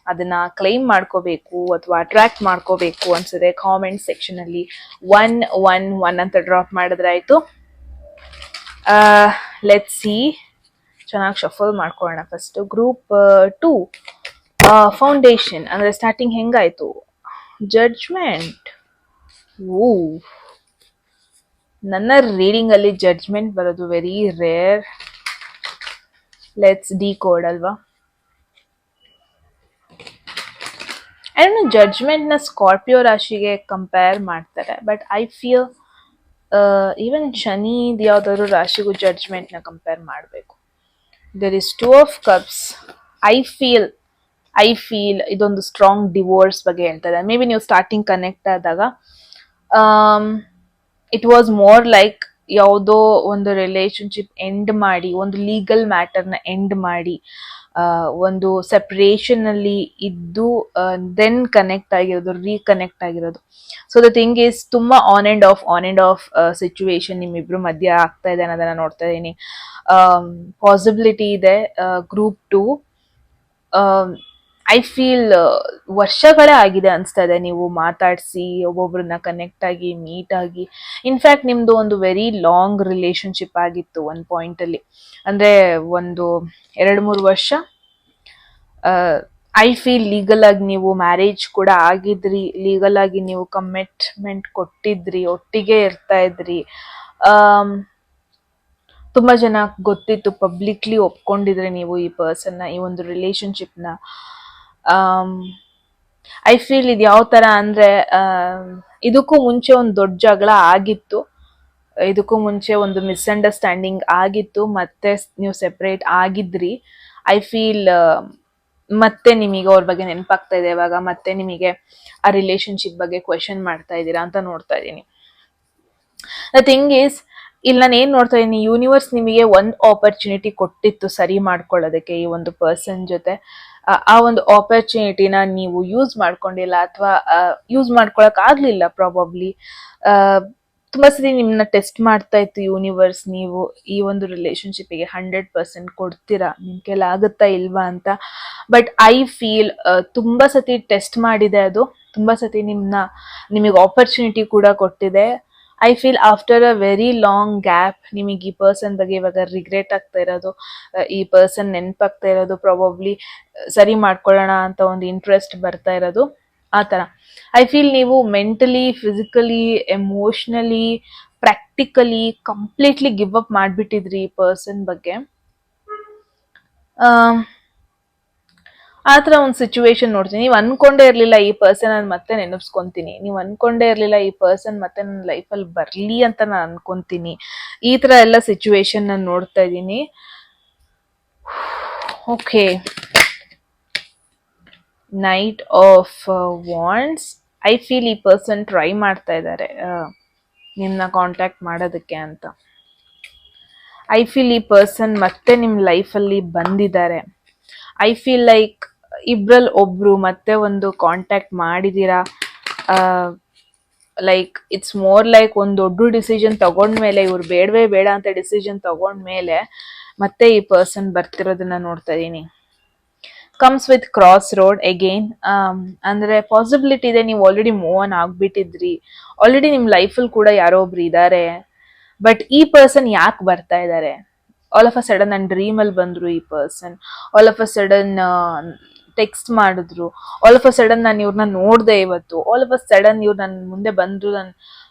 ಅದನ್ನ ಕ್ಲೈಮ್ ಮಾಡ್ಕೋಬೇಕು ಅಥವಾ ಅಟ್ರಾಕ್ಟ್ ಮಾಡ್ಕೋಬೇಕು ಅನ್ಸಿದೆ ಕಾಮೆಂಟ್ ಸೆಕ್ಷನಲ್ಲಿ 111 ಅಂತ ಡ್ರಾಪ್ ಮಾಡಿದ್ರಾಯ್ತು. ಲೆಟ್ಸ್ ಸಿ, ಚೆನ್ನಾಗಿ ಶಫಲ್ ಮಾಡ್ಕೊಳ್ಳೋಣ. ಫಸ್ಟ್ ಗ್ರೂಪ್ 2 ಫೌಂಡೇಶನ್ ಅಂದ್ರೆ ಸ್ಟಾರ್ಟಿಂಗ್ ಹೆಂಗಾಯ್ತು, ಜಡ್ಜ್ಮೆಂಟ್. ಓ, ನನ್ನ ರೀಡಿಂಗ್ ಅಲ್ಲಿ ಜಡ್ಜ್ಮೆಂಟ್ ಬರೋದು ವೆರಿ ರೇರ್. ಲೆಟ್ಸ್ ಡಿಕೋಡ್ ಅಲ್ವಾ. ಜಡ್ಜ್ಮೆಂಟ್ ನ ಸ್ಕಾರ್ಪಿಯೋ ರಾಶಿಗೆ ಕಂಪೇರ್ ಮಾಡ್ತಾರೆ, but I feel even Shani ಯಾವ್ದಾದ್ರು ರಾಶಿಗೂ ಜಡ್ಜ್ಮೆಂಟ್ ನ ಕಂಪೇರ್ ಮಾಡಬೇಕು. There is 2 of cups. I feel ಇದೊಂದು ಸ್ಟ್ರಾಂಗ್ ಡಿವೋರ್ಸ್ ಬಗ್ಗೆ ಹೇಳ್ತದೆ. ಮೇ ಬಿ ನೀವು ಸ್ಟಾರ್ಟಿಂಗ್ ಕನೆಕ್ಟ್ ಆದಾಗ ಇಟ್ ವಾಸ್ ಮೋರ್ ಲೈಕ್ ಯಾವುದೋ ಒಂದು ರಿಲೇಶನ್ಶಿಪ್ ಎಂಡ್ ಮಾಡಿ, ಒಂದು ಲೀಗಲ್ ಮ್ಯಾಟರ್ನ ಎಂಡ್ ಮಾಡಿ, ಒಂದು ಸೆಪರೇಷನ್ ಅಲ್ಲಿ ಇದ್ದು ದೆನ್ ಕನೆಕ್ಟ್ ಆಗಿರೋದು, ರೀಕನೆಕ್ಟ್ ಆಗಿರೋದು. ಸೊ ದ ಥಿಂಗ್ ಈಸ್, ತುಂಬಾ ಆನ್ ಅಂಡ್ ಆಫ್ ಸಿಚುವೇಶನ್ ನಿಮ್ಮಿಬ್ರು ಮಧ್ಯೆ ಆಗ್ತಾ ಇದೆ ಅನ್ನೋದನ್ನ ನೋಡ್ತಾ ಇದ್ದೀನಿ. ಪಾಸಿಬಿಲಿಟಿ ಇದೆ. ಗ್ರೂಪ್ 2 ಐ ಫೀಲ್ ವರ್ಷಗಳೇ ಆಗಿದೆ ಅನಿಸ್ತಾ ಇದೆ ನೀವು ಮಾತಾಡಿಸಿ, ಒಬ್ಬೊಬ್ರನ್ನ ಕನೆಕ್ಟ್ ಆಗಿ, ಮೀಟ್ ಆಗಿ. ಇನ್ಫ್ಯಾಕ್ಟ್ ನಿಮ್ದು ಒಂದು ವೆರಿ ಲಾಂಗ್ ರಿಲೇಶನ್ಶಿಪ್ ಆಗಿತ್ತು ಒಂದು ಪಾಯಿಂಟ್ ಅಲ್ಲಿ, ಅಂದ್ರೆ ಒಂದು 2-3 ವರ್ಷ. ಐ ಫೀಲ್ ಲೀಗಲ್ ಆಗಿ ನೀವು ಮ್ಯಾರೇಜ್ ಕೂಡ ಆಗಿದ್ರಿ, ಲೀಗಲ್ ಆಗಿ ನೀವು ಕಮಿಟ್ಮೆಂಟ್ ಕೊಟ್ಟಿದ್ರಿ, ಒಟ್ಟಿಗೆ ಇರ್ತಾ ಇದ್ರಿ. ತುಂಬಾ ಜನ ಗೊತ್ತಿತ್ತು, ಪಬ್ಲಿಕ್ಲಿ ಒಪ್ಕೊಂಡಿದ್ರೆ ನೀವು ಈ ಪರ್ಸನ್ನ, ಈ ಒಂದು ರಿಲೇಶನ್ಶಿಪ್ನ. ಐ ಫೀಲ್ ಇದು ಯಾವ ತರ ಅಂದ್ರೆ, ಇದಕ್ಕೂ ಮುಂಚೆ ಒಂದು ದೊಡ್ಡ ಜಗಳ ಆಗಿತ್ತು, ಇದಕ್ಕೂ ಮುಂಚೆ ಒಂದು ಮಿಸ್ಅಂಡರ್ಸ್ಟ್ಯಾಂಡಿಂಗ್ ಆಗಿತ್ತು, ಮತ್ತೆ ನೀವು ಸೆಪರೇಟ್ ಆಗಿದ್ರಿ. ಐ ಫೀಲ್ ಮತ್ತೆ ನಿಮಗೆ ಅವ್ರ ಬಗ್ಗೆ ನೆನಪಾಗ್ತಾ ಇದೆ ಇವಾಗ, ಮತ್ತೆ ನಿಮಗೆ ಆ ರಿಲೇಶನ್ಶಿಪ್ ಬಗ್ಗೆ ಕ್ವೆಶನ್ ಮಾಡ್ತಾ ಇದ್ದೀರಾ ಅಂತ ನೋಡ್ತಾ ಇದ್ದೀನಿ. ದ ಥಿಂಗ್ ಈಸ್, ಇಲ್ಲಿ ನಾನು ಏನ್ ನೋಡ್ತಾ ಇದ್ದೀನಿ, ಯೂನಿವರ್ಸ್ ನಿಮಗೆ ಒಂದು ಆಪರ್ಚುನಿಟಿ ಕೊಟ್ಟಿತ್ತು ಸರಿ ಮಾಡ್ಕೊಳ್ಳೋದಕ್ಕೆ ಈ ಒಂದು ಪರ್ಸನ್ ಜೊತೆ. ಆ ಒಂದು ಆಪರ್ಚುನಿಟಿನ ನೀವು ಯೂಸ್ ಮಾಡ್ಕೊಂಡಿಲ್ಲ, ಅಥವಾ ಯೂಸ್ ಮಾಡ್ಕೊಳಕ್ ಆಗ್ಲಿಲ್ಲ ಪ್ರಾಬಬ್ಲಿ. ತುಂಬಾ ಸರಿ ನಿಮ್ಮನ್ನ ಟೆಸ್ಟ್ ಮಾಡ್ತಾ ಇತ್ತು ಯೂನಿವರ್ಸ್, ನೀವು ಈ ಒಂದು ರಿಲೇಶನ್ಶಿಪ್ಗೆ 100% ಕೊಡ್ತೀರಾ, ನಿಮ್ ಕೈಲಿ ಆಗುತ್ತಾ ಇಲ್ವಾ ಅಂತ. ಬಟ್ ಐ ಫೀಲ್ ತುಂಬಾ ಸತಿ ಟೆಸ್ಟ್ ಮಾಡಿದೆ ಅದು, ತುಂಬಾ ಸತಿ ನಿಮಗೆ ಆಪರ್ಚುನಿಟಿ ಕೂಡ ಕೊಟ್ಟಿದೆ. I feel after a very long gap ನಿಮಗೆ ಈ ಪರ್ಸನ್ ಬಗ್ಗೆ ಇವಾಗ ರಿಗ್ರೆಟ್ ಆಗ್ತಾ ಇರೋದು, ಈ ಪರ್ಸನ್ ನೆನಪಾಗ್ತಾ ಇರೋದು, ಪ್ರಾಬಬ್ಲಿ ಸರಿ ಮಾಡ್ಕೊಳ್ಳೋಣ ಅಂತ ಒಂದು ಇಂಟ್ರೆಸ್ಟ್ ಬರ್ತಾ ಇರೋದು, ಆ ಥರ. ಐ ಫೀಲ್ ನೀವು mentally, physically, emotionally practically completely give up ಮಾಡ್ಬಿಟ್ಟಿದ್ರಿ ಈ ಪರ್ಸನ್ ಬಗ್ಗೆ. ಆ ಥರ ಒಂದು ಸಿಚುವೇಶನ್ ನೋಡ್ತೀನಿ. ನೀವು ಅನ್ಕೊಂಡೇ ಇರಲಿಲ್ಲ ಈ ಪರ್ಸನ್ ನಾನು ಮತ್ತೆ ನೆನಪಿಸ್ಕೊಂತೀನಿ, ನೀವು ಅನ್ಕೊಂಡೇ ಇರಲಿಲ್ಲ ಈ ಪರ್ಸನ್ ಮತ್ತೆ ನನ್ನ ಲೈಫಲ್ಲಿ ಬರಲಿ ಅಂತ ನಾನು ಅನ್ಕೊಂತೀನಿ. ಈ ಥರ ಎಲ್ಲ ಸಿಚುವೇಶನ್ ನಾನು ನೋಡ್ತಾ ಇದ್ದೀನಿ. Okay, knight of wands. I feel ಈ ಪರ್ಸನ್ ಟ್ರೈ ಮಾಡ್ತಾ ಇದ್ದಾರೆ ನಿಮ್ಮನ್ನ ಕಾಂಟ್ಯಾಕ್ಟ್ ಮಾಡೋದಕ್ಕೆ ಅಂತ. ಐ ಫೀಲ್ ಈ ಪರ್ಸನ್ ಮತ್ತೆ ನಿಮ್ಮ ಲೈಫಲ್ಲಿ ಬಂದಿದ್ದಾರೆ. ಐ ಫೀಲ್ ಲೈಕ್ ಇಬ್ರಲ್ಲಿ ಒಬ್ರು ಮತ್ತೆ ಒಂದು ಕಾಂಟ್ಯಾಕ್ಟ್ ಮಾಡಿದ್ದೀರಾ. ಲೈಕ್ ಇಟ್ಸ್ ಮೋರ್ ಲೈಕ್ ಒಂದು ದೊಡ್ಡ ಡಿಸಿಷನ್ ತಗೊಂಡ್ಮೇಲೆ, ಇವ್ರು ಬೇಡವೇ ಬೇಡ ಅಂತ ಡಿಸಿಷನ್ ತಗೊಂಡ್ಮೇಲೆ ಮತ್ತೆ ಈ ಪರ್ಸನ್ ಬರ್ತಿರೋದನ್ನ ನೋಡ್ತಾ ಇದ್ದೀನಿ. Comes with cross road again. ಅಂದ್ರೆ ಪಾಸಿಬಿಲಿಟಿ ಇದೆ ನೀವು ಆಲ್ರೆಡಿ ಮೂವ್ ಆನ್ ಆಗ್ಬಿಟ್ಟಿದ್ರಿ, ಆಲ್ರೆಡಿ ನಿಮ್ಮ ಲೈಫಲ್ಲಿ ಕೂಡ ಯಾರೋ ಒಬ್ರು ಇದ್ದಾರೆ. ಬಟ್ ಈ ಪರ್ಸನ್ ಯಾಕೆ ಬರ್ತಾ ಇದ್ದಾರೆ? ಆಲ್ ಆಫ್ ಅ ಸಡನ್ ನನ್ನ ಡ್ರೀಮಲ್ಲಿ ಬಂದರು ಈ person, all of a sudden text ಮಾಡಿದ್ರು, ಆಲ್ ಆಫ್ ಅ ಸಡನ್ ನಾನು ಇವ್ರನ್ನ ನೋಡಿದೆ ಇವತ್ತು, ಆಲ್ ಆಫ್ ಅ ಸಡನ್ ಇವ್ರು ನನ್ನ ಮುಂದೆ ಬಂದರು, ನಾನು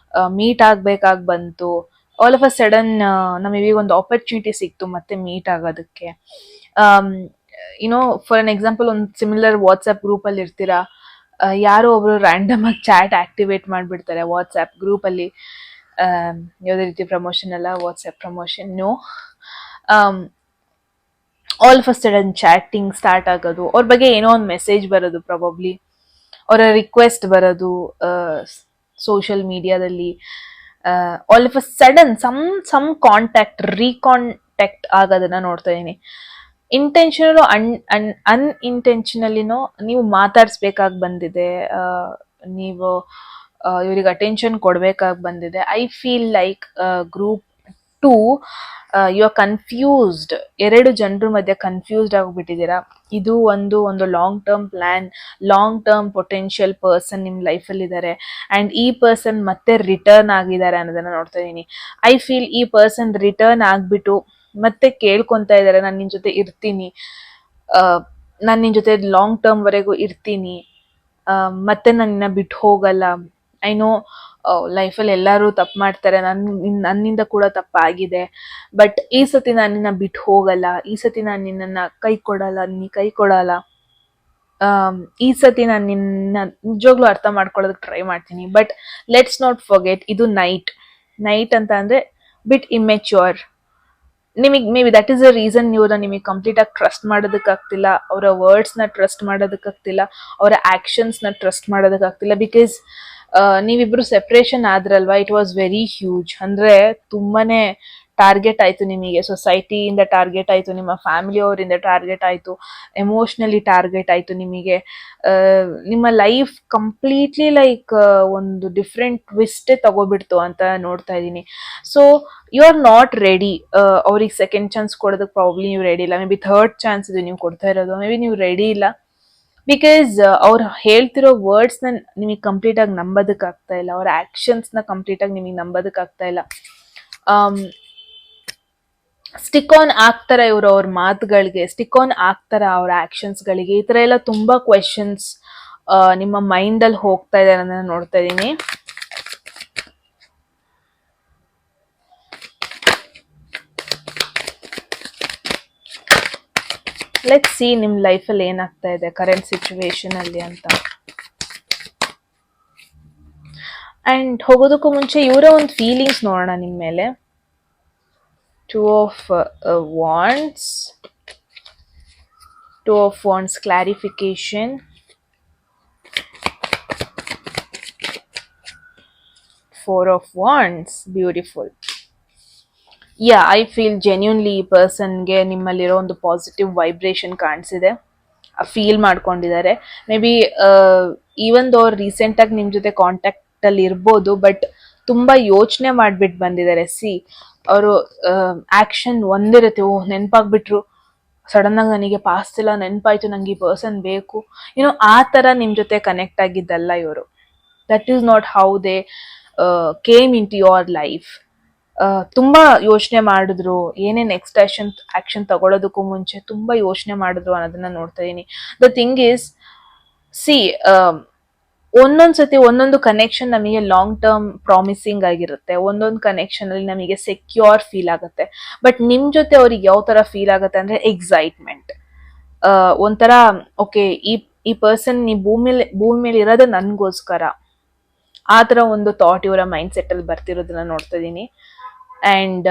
ಮೀಟ್ ಆಗ್ಬೇಕಾಗಿ ಬಂತು, ಆಲ್ ಆಫ್ ಅ ಸಡನ್ ನಮಗೆ ಒಂದು ಆಪರ್ಚುನಿಟಿ ಸಿಕ್ತು ಮತ್ತೆ ಮೀಟ್ ಆಗೋದಕ್ಕೆ. ಯುನೋ ಫಾರ್ ಎನ್ ಎಕ್ಸಾಂಪಲ್, ಒಂದು ಸಿಮಿಲರ್ ವಾಟ್ಸಪ್ ಗ್ರೂಪಲ್ಲಿ ಇರ್ತೀರಾ, ಯಾರೋ ಒಬ್ರು ರ್ಯಾಂಡಮ್ ಆಗಿ ಚಾಟ್ ಆಕ್ಟಿವೇಟ್ ಮಾಡಿಬಿಡ್ತಾರೆ ವಾಟ್ಸಪ್ ಗ್ರೂಪಲ್ಲಿ. ಯಾವುದೇ ರೀತಿ ಪ್ರಮೋಷನ್ ಅಲ್ಲ, WhatsApp promotion no. All of a sudden chatting start ಆಗೋದು, ಅವ್ರ ಬಗ್ಗೆ ಏನೋ ಒಂದು ಮೆಸೇಜ್ ಬರೋದು, ಪ್ರಾಬಬ್ಲಿ ಅವರ ರಿಕ್ವೆಸ್ಟ್ ಬರೋದು ಸೋಷಿಯಲ್ ಮೀಡಿಯಾದಲ್ಲಿ. All of a sudden some contact recontact ಆಗೋದನ್ನ ನೋಡ್ತಾ ಇದ್ದೀನಿ. ಇಂಟೆನ್ಷನಲ್ ಅನ್ಇಂಟೆನ್ಷನಲಿನೋ ನೀವು ಮಾತಾಡ್ಸ್ಬೇಕಾಗಿ ಬಂದಿದೆ, ನೀವು ಇವ್ರಿಗೆ ಅಟೆನ್ಷನ್ ಕೊಡ್ಬೇಕಾಗಿ ಬಂದಿದೆ. I feel like group 2 you are confused. ಎರಡು ಜನರ ಮಧ್ಯೆ ಕನ್ಫ್ಯೂಸ್ಡ್ ಆಗಿಬಿಟ್ಟಿದ್ದೀರಾ. ಇದು ಒಂದು long term plan, long term potential person ನಿಮ್ಮ ಲೈಫಲ್ಲಿ ಇದ್ದಾರೆ. ಆ್ಯಂಡ್ ಈ ಪರ್ಸನ್ ಮತ್ತೆ ರಿಟರ್ನ್ ಆಗಿದ್ದಾರೆ ಅನ್ನೋದನ್ನ ನೋಡ್ತಾ ಇದ್ದೀನಿ. ಐ ಫೀಲ್ ಈ ಪರ್ಸನ್ ರಿಟರ್ನ್ ಆಗಿಬಿಟ್ಟು ಮತ್ತೆ ಕೇಳ್ಕೊತಾ ಇದ್ದಾರೆ, ನಾನು ನಿನ್ನ ಜೊತೆ ಇರ್ತೀನಿ, ನಾನು ನಿನ್ನ ಜೊತೆ ಲಾಂಗ್ ಟರ್ಮ್ವರೆಗೂ ಇರ್ತೀನಿ, ಮತ್ತೆ ನನ್ನ ಬಿಟ್ಟು ಹೋಗಲ್ಲ. ಐ ನೋ ಲೈಫಲ್ಲಿ ಎಲ್ಲರೂ ತಪ್ಪು ಮಾಡ್ತಾರೆ, ನನ್ನಿಂದ ಕೂಡ ತಪ್ಪಾಗಿದೆ, ಬಟ್ ಈ ಸತಿ ನಾನು ನಿನ್ನ ಬಿಟ್ಟು ಹೋಗಲ್ಲ, ಈ ಸತಿ ನಾನು ನಿನ್ನನ್ನು ಕೈ ಕೊಡಲ್ಲ, ಈ ಸತಿ ನಾನು ನಿನ್ನ ನಿಜವಾಗ್ಲೂ ಅರ್ಥ ಮಾಡ್ಕೊಳ್ಳೋದಕ್ಕೆ ಟ್ರೈ ಮಾಡ್ತೀನಿ. ಬಟ್ ಲೆಟ್ಸ್ ನಾಟ್ ಫರ್ಗೆಟ್, ಇದು ನೈಟ್ ಅಂತ ಅಂದರೆ ಬಿಟ್ ಇಮ್ಮೆಚ್ಯೂರ್. ನಿಮಗೆ may be that is a reason ಇವ್ರನ್ನ ನಿಮಗೆ ಕಂಪ್ಲೀಟಾಗಿ ಟ್ರಸ್ಟ್ ಮಾಡೋದಕ್ಕಾಗ್ತಿಲ್ಲ, ಅವರ ವರ್ಡ್ಸ್ನ ಟ್ರಸ್ಟ್ ಮಾಡೋದಕ್ಕಾಗ್ತಿಲ್ಲ, ಅವರ ಆ್ಯಕ್ಷನ್ಸ್ನ ಟ್ರಸ್ಟ್ ಮಾಡೋದಕ್ಕಾಗ್ತಿಲ್ಲ. ಬಿಕಾಸ್ ನೀವಿಬ್ರು ಸೆಪ್ರೇಷನ್ ಆದ್ರಲ್ವಾ, ಇಟ್ ವಾಸ್ ವೆರಿ ಹ್ಯೂಜ್. ಅಂದರೆ ತುಂಬಾನೇ ಟಾರ್ಗೆಟ್ ಆಯಿತು ನಿಮಗೆ, ಸೊಸೈಟಿಯಿಂದ ಟಾರ್ಗೆಟ್ ಆಯಿತು, ನಿಮ್ಮ ಫ್ಯಾಮಿಲಿಯವರಿಂದ ಟಾರ್ಗೆಟ್ ಆಯಿತು, ಎಮೋಷ್ನಲಿ ಟಾರ್ಗೆಟ್ ಆಯಿತು ನಿಮಗೆ. ನಿಮ್ಮ ಲೈಫ್ ಕಂಪ್ಲೀಟ್ಲಿ ಲೈಕ್ ಒಂದು ಡಿಫ್ರೆಂಟ್ ಟ್ವಿಸ್ಟೇ ತಗೋಬಿಡ್ತು ಅಂತ ನೋಡ್ತಾ ಇದ್ದೀನಿ. So you are not ready. ಅವ್ರಿಗೆ ಸೆಕೆಂಡ್ ಚಾನ್ಸ್ ಕೊಡೋದಕ್ಕೆ ಪ್ರಾಬ್ಲಿ ನೀವು ರೆಡಿ ಇಲ್ಲ. ಮೇ ಬಿ ಥರ್ಡ್ ಚಾನ್ಸ್ ಇದು ನೀವು ಕೊಡ್ತಾ ಇರೋದು, ಮೇ ಬಿ ನೀವು ರೆಡಿ ಇಲ್ಲ. ಬಿಕಾಸ್ ಅವ್ರು ಹೇಳ್ತಿರೋ ವರ್ಡ್ಸ್ನ ನಿಮಗೆ ಕಂಪ್ಲೀಟಾಗಿ ನಂಬೋದಕ್ಕಾಗ್ತಾ ಇಲ್ಲ, ಅವ್ರ ಆ್ಯಕ್ಷನ್ಸ್ನ ಕಂಪ್ಲೀಟಾಗಿ ನಿಮಗೆ ನಂಬೋದಕ್ಕಾಗ್ತಾ ಇಲ್ಲ. ಸ್ಟಿಕ್ ಆನ್ ಆಗ್ತಾರೆ ಇವರು ಅವ್ರ ಮಾತುಗಳಿಗೆ, ಸ್ಟಿಕ್ ಆನ್ ಆಗ್ತಾರೆ ಅವ್ರ ಆ್ಯಕ್ಷನ್ಸ್ಗಳಿಗೆ. ಈ ಥರ ಎಲ್ಲ ತುಂಬ ಕ್ವೆಶನ್ಸ್ ನಿಮ್ಮ ಮೈಂಡಲ್ಲಿ ಹೋಗ್ತಾ ಇದೆ ಅನ್ನೋದನ್ನ ನೋಡ್ತಾ ಇದ್ದೀನಿ. ಲೆಟ್ಸ್ ಸಿ ನಿಮ್ಮ ಲೈಫಲ್ಲಿ ಏನಾಗ್ತಾ ಇದೆ ಕರೆಂಟ್ ಸಿಚುವೇಶನ್ ಅಲ್ಲಿ ಅಂತ. ಆ್ಯಂಡ್ ಹೋಗೋದಕ್ಕೂ ಮುಂಚೆ ಇವರ ಒಂದು ಫೀಲಿಂಗ್ಸ್ ನೋಡೋಣ ನಿಮ್ಮ ಮೇಲೆ. 2 of Wands, 2 of Wands clarification, 4 of Wands, beautiful. Yeah, I feel genuinely ಈ ಪರ್ಸನ್ಗೆ ನಿಮ್ಮಲ್ಲಿರೋ ಒಂದು ಪಾಸಿಟಿವ್ ವೈಬ್ರೇಷನ್ ಕಾಣಿಸಿದೆ, ಫೀಲ್ ಮಾಡ್ಕೊಂಡಿದ್ದಾರೆ. ಮೇ ಬಿ ಈವನ್ ಅವ್ರು ರೀಸೆಂಟಾಗಿ ನಿಮ್ಮ ಜೊತೆ ಕಾಂಟ್ಯಾಕ್ಟಲ್ಲಿ ಇರ್ಬೋದು, ಬಟ್ ತುಂಬ ಯೋಚನೆ ಮಾಡಿಬಿಟ್ಟು ಬಂದಿದ್ದಾರೆ. ಅವರು ಆ್ಯಕ್ಷನ್ ಒಂದಿರುತ್ತೆ, ನೆನಪಾಗ್ಬಿಟ್ರು, ಸಡನ್ನಾಗಿ ನನಗೆ ಪಾಸ್ತಿಲ್ಲ, ನೆನಪಾಯ್ತು, ನಂಗೆ ಈ ಪರ್ಸನ್ ಬೇಕು, ಆ ಥರ ನಿಮ್ಮ ಜೊತೆ ಕನೆಕ್ಟ್ ಆಗಿದ್ದಲ್ಲ ಇವರು. That is not how they came into your life. ತುಂಬ ಯೋಚನೆ ಮಾಡಿದ್ರು, ಏನೇ ನೆಕ್ಸ್ಟ್ ಆ್ಯಕ್ಷನ್ ತಗೊಳ್ಳೋದಕ್ಕೂ ಮುಂಚೆ ತುಂಬ ಯೋಚನೆ ಮಾಡಿದ್ರು ಅನ್ನೋದನ್ನ ನೋಡ್ತಾ ಇದ್ದೀನಿ. ದ ಥಿಂಗ್ ಈಸ್, ಒಂದೊಂದ್ಸತಿ ಒಂದೊಂದು ಕನೆಕ್ಷನ್ ನಮಗೆ ಲಾಂಗ್ ಟರ್ಮ್ ಪ್ರಾಮಿಸಿಂಗ್ ಆಗಿರುತ್ತೆ, ಒಂದೊಂದು ಕನೆಕ್ಷನ್ ಅಲ್ಲಿ ನಮಗೆ ಸೆಕ್ಯೂರ್ ಫೀಲ್ ಆಗುತ್ತೆ. ಬಟ್ ನಿಮ್ ಜೊತೆ ಅವ್ರಿಗೆ ಯಾವ ತರ ಫೀಲ್ ಆಗುತ್ತೆ ಅಂದ್ರೆ ಎಕ್ಸೈಟ್ಮೆಂಟ್, ಒಂಥರ ಓಕೆ ಈ ಪರ್ಸನ್ ಈ ಭೂಮಿ ಮೇಲೆ ಇರೋದೇ ನನ್ಗೋಸ್ಕರ, ಆ ತರ ಒಂದು ಥಾಟ್ ಇವರ ಮೈಂಡ್ ಸೆಟ್ ಅಲ್ಲಿ ಬರ್ತಿರೋದನ್ನ ನೋಡ್ತಾ ಇದೀನಿ. ಅಂಡ್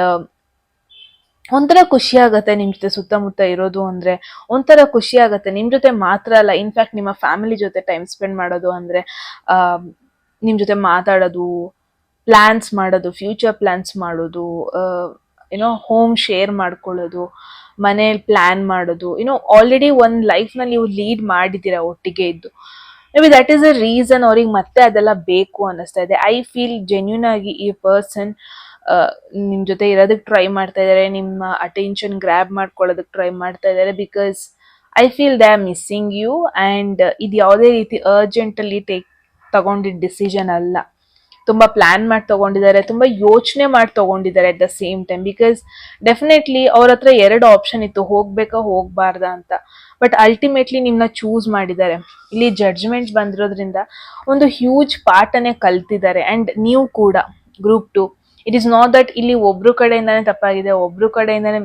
ಒಂಥರ ಖುಷಿ ಆಗತ್ತೆ ನಿಮ್ ಜೊತೆ ಸುತ್ತಮುತ್ತ ಇರೋದು ಅಂದ್ರೆ, ಒಂಥರ ಖುಷಿ ಆಗತ್ತೆ. ನಿಮ್ ಜೊತೆ ಮಾತ್ರ ಅಲ್ಲ, ಇನ್ಫ್ಯಾಕ್ಟ್ ನಿಮ್ಮ ಫ್ಯಾಮಿಲಿ ಜೊತೆ ಟೈಮ್ ಸ್ಪೆಂಡ್ ಮಾಡೋದು ಅಂದ್ರೆ ಆ ನಿಮ್ ಜೊತೆ ಮಾತಾಡೋದು, ಪ್ಲಾನ್ಸ್ ಮಾಡೋದು, ಫ್ಯೂಚರ್ ಪ್ಲಾನ್ಸ್ ಮಾಡೋದು, ಏನೋ ಹೋಮ್ ಶೇರ್ ಮಾಡ್ಕೊಳ್ಳೋದು, ಮನೇಲಿ ಪ್ಲಾನ್ ಮಾಡೋದು, ಆಲ್ರೆಡಿ ಒಂದ್ ಲೈಫ್ ನಲ್ಲಿ ನೀವು ಲೀಡ್ ಮಾಡಿದೀರಾ ಒಟ್ಟಿಗೆ ಇದ್ದು. May be that is a reason ಅವ್ರಿಗೆ ಮತ್ತೆ ಅದೆಲ್ಲ ಬೇಕು ಅನ್ನಿಸ್ತಾ ಇದೆ. ಐ ಫೀಲ್ ಜೆನ್ಯೂನ್ ಆಗಿ ಈ ಪರ್ಸನ್ ನಿಮ್ ಜೊತೆ ಇರೋದಕ್ಕೆ ಟ್ರೈ ಮಾಡ್ತಾ ಇದಾರೆ, ನಿಮ್ಮ ಅಟೆನ್ಷನ್ ಗ್ರ್ಯಾಬ್ ಮಾಡ್ಕೊಳ್ಳೋದಕ್ಕೆ ಟ್ರೈ ಮಾಡ್ತಾ ಇದಾರೆ. Because I feel they are missing you. And ಇದು ಯಾವುದೇ ರೀತಿ ಅರ್ಜೆಂಟ್ ಅಲ್ಲಿ ತಗೊಂಡಿದ್ದ ಡಿಸಿಷನ್ ಅಲ್ಲ. ತುಂಬಾ ಪ್ಲಾನ್ ಮಾಡಿ ತಗೊಂಡಿದ್ದಾರೆ, ತುಂಬಾ ಯೋಚನೆ ಮಾಡಿ ತಗೊಂಡಿದ್ದಾರೆ at the same time. Because definitely ಅವ್ರ ಹತ್ರ ಎರಡು ಆಪ್ಷನ್ ಇತ್ತು, ಹೋಗ್ಬೇಕಾ ಹೋಗ್ಬಾರ್ದಾ ಅಂತ. ಬಟ್ ಅಲ್ಟಿಮೇಟ್ಲಿ ನಿಮ್ನ ಚೂಸ್ ಮಾಡಿದ್ದಾರೆ. ಇಲ್ಲಿ ಜಡ್ಜ್ಮೆಂಟ್ಸ್ ಬಂದಿರೋದ್ರಿಂದ ಒಂದು ಹ್ಯೂಜ್ ಪಾಠನೇ ಕಲ್ತಿದ್ದಾರೆ. ಅಂಡ್ ನೀವು ಕೂಡ group 2, it is not that ಇಲ್ಲಿ ಒಬ್ರು ಕಡೆಯಿಂದಾನೇ ತಪ್ಪಾಗಿದೆ, ಒಬ್ರು ಕಡೆಯಿಂದಾನೇ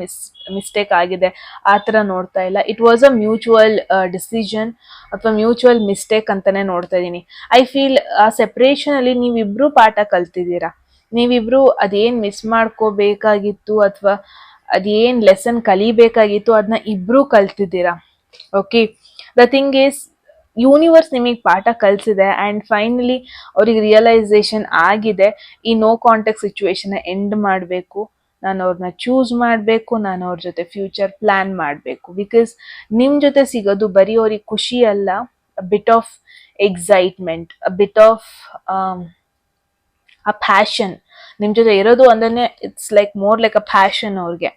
ಮಿಸ್ಟೇಕ್ ಆಗಿದೆ, ಆ ತರ ನೋಡ್ತಾ ಇಲ್ಲ. It was a mutual decision ಅಥವಾ ಮ್ಯೂಚುವಲ್ ಮಿಸ್ಟೇಕ್ ಅಂತಾನೆ ನೋಡ್ತಾ ಇದೀನಿ. ಐ ಫೀಲ್ ಆ ಸೆಪರೇಷನ್ ಅಲ್ಲಿ ನೀವಿಬ್ರು ಪಾಠ ಕಲ್ತಿದ್ದೀರಾ. ನೀವಿಬ್ರು ಅದೇನ್ ಮಿಸ್ ಮಾಡ್ಕೋಬೇಕಾಗಿತ್ತು ಅಥವಾ ಅದೇನ್ ಲೆಸನ್ ಕಲಿಬೇಕಾಗಿತ್ತು ಅದನ್ನ ಇಬ್ರು ಕಲ್ತಿದ್ದೀರಾ. Okay, the thing is universe ನಿಮಗೆ ಪಾಠ ಕಲಿಸಿದೆ. ಅಂಡ್ ಫೈನಲಿ ಅವ್ರಿಗೆ ರಿಯಲೈಸೇಷನ್ ಆಗಿದೆ, ಈ ನೋ ಕಾಂಟ್ಯಾಕ್ಟ್ ಸಿಚುವೇಶನ್ ಎಂಡ್ ಮಾಡಬೇಕು, ನಾನು ಅವ್ರನ್ನ ಚೂಸ್ ಮಾಡಬೇಕು, ನಾನು ಅವ್ರ ಜೊತೆ ಫ್ಯೂಚರ್ ಪ್ಲಾನ್ ಮಾಡಬೇಕು. ಬಿಕಾಸ್ ನಿಮ್ ಜೊತೆ ಸಿಗೋದು ಬರೀ ಅವ್ರಿಗೆ ಖುಷಿ ಅಲ್ಲ, bit of excitement, bit of a passion. ನಿಮ್ ಜೊತೆ ಇರೋದು ಅಂದ್ರೆ it's like more like a passion ಅವ್ರಿಗೆ,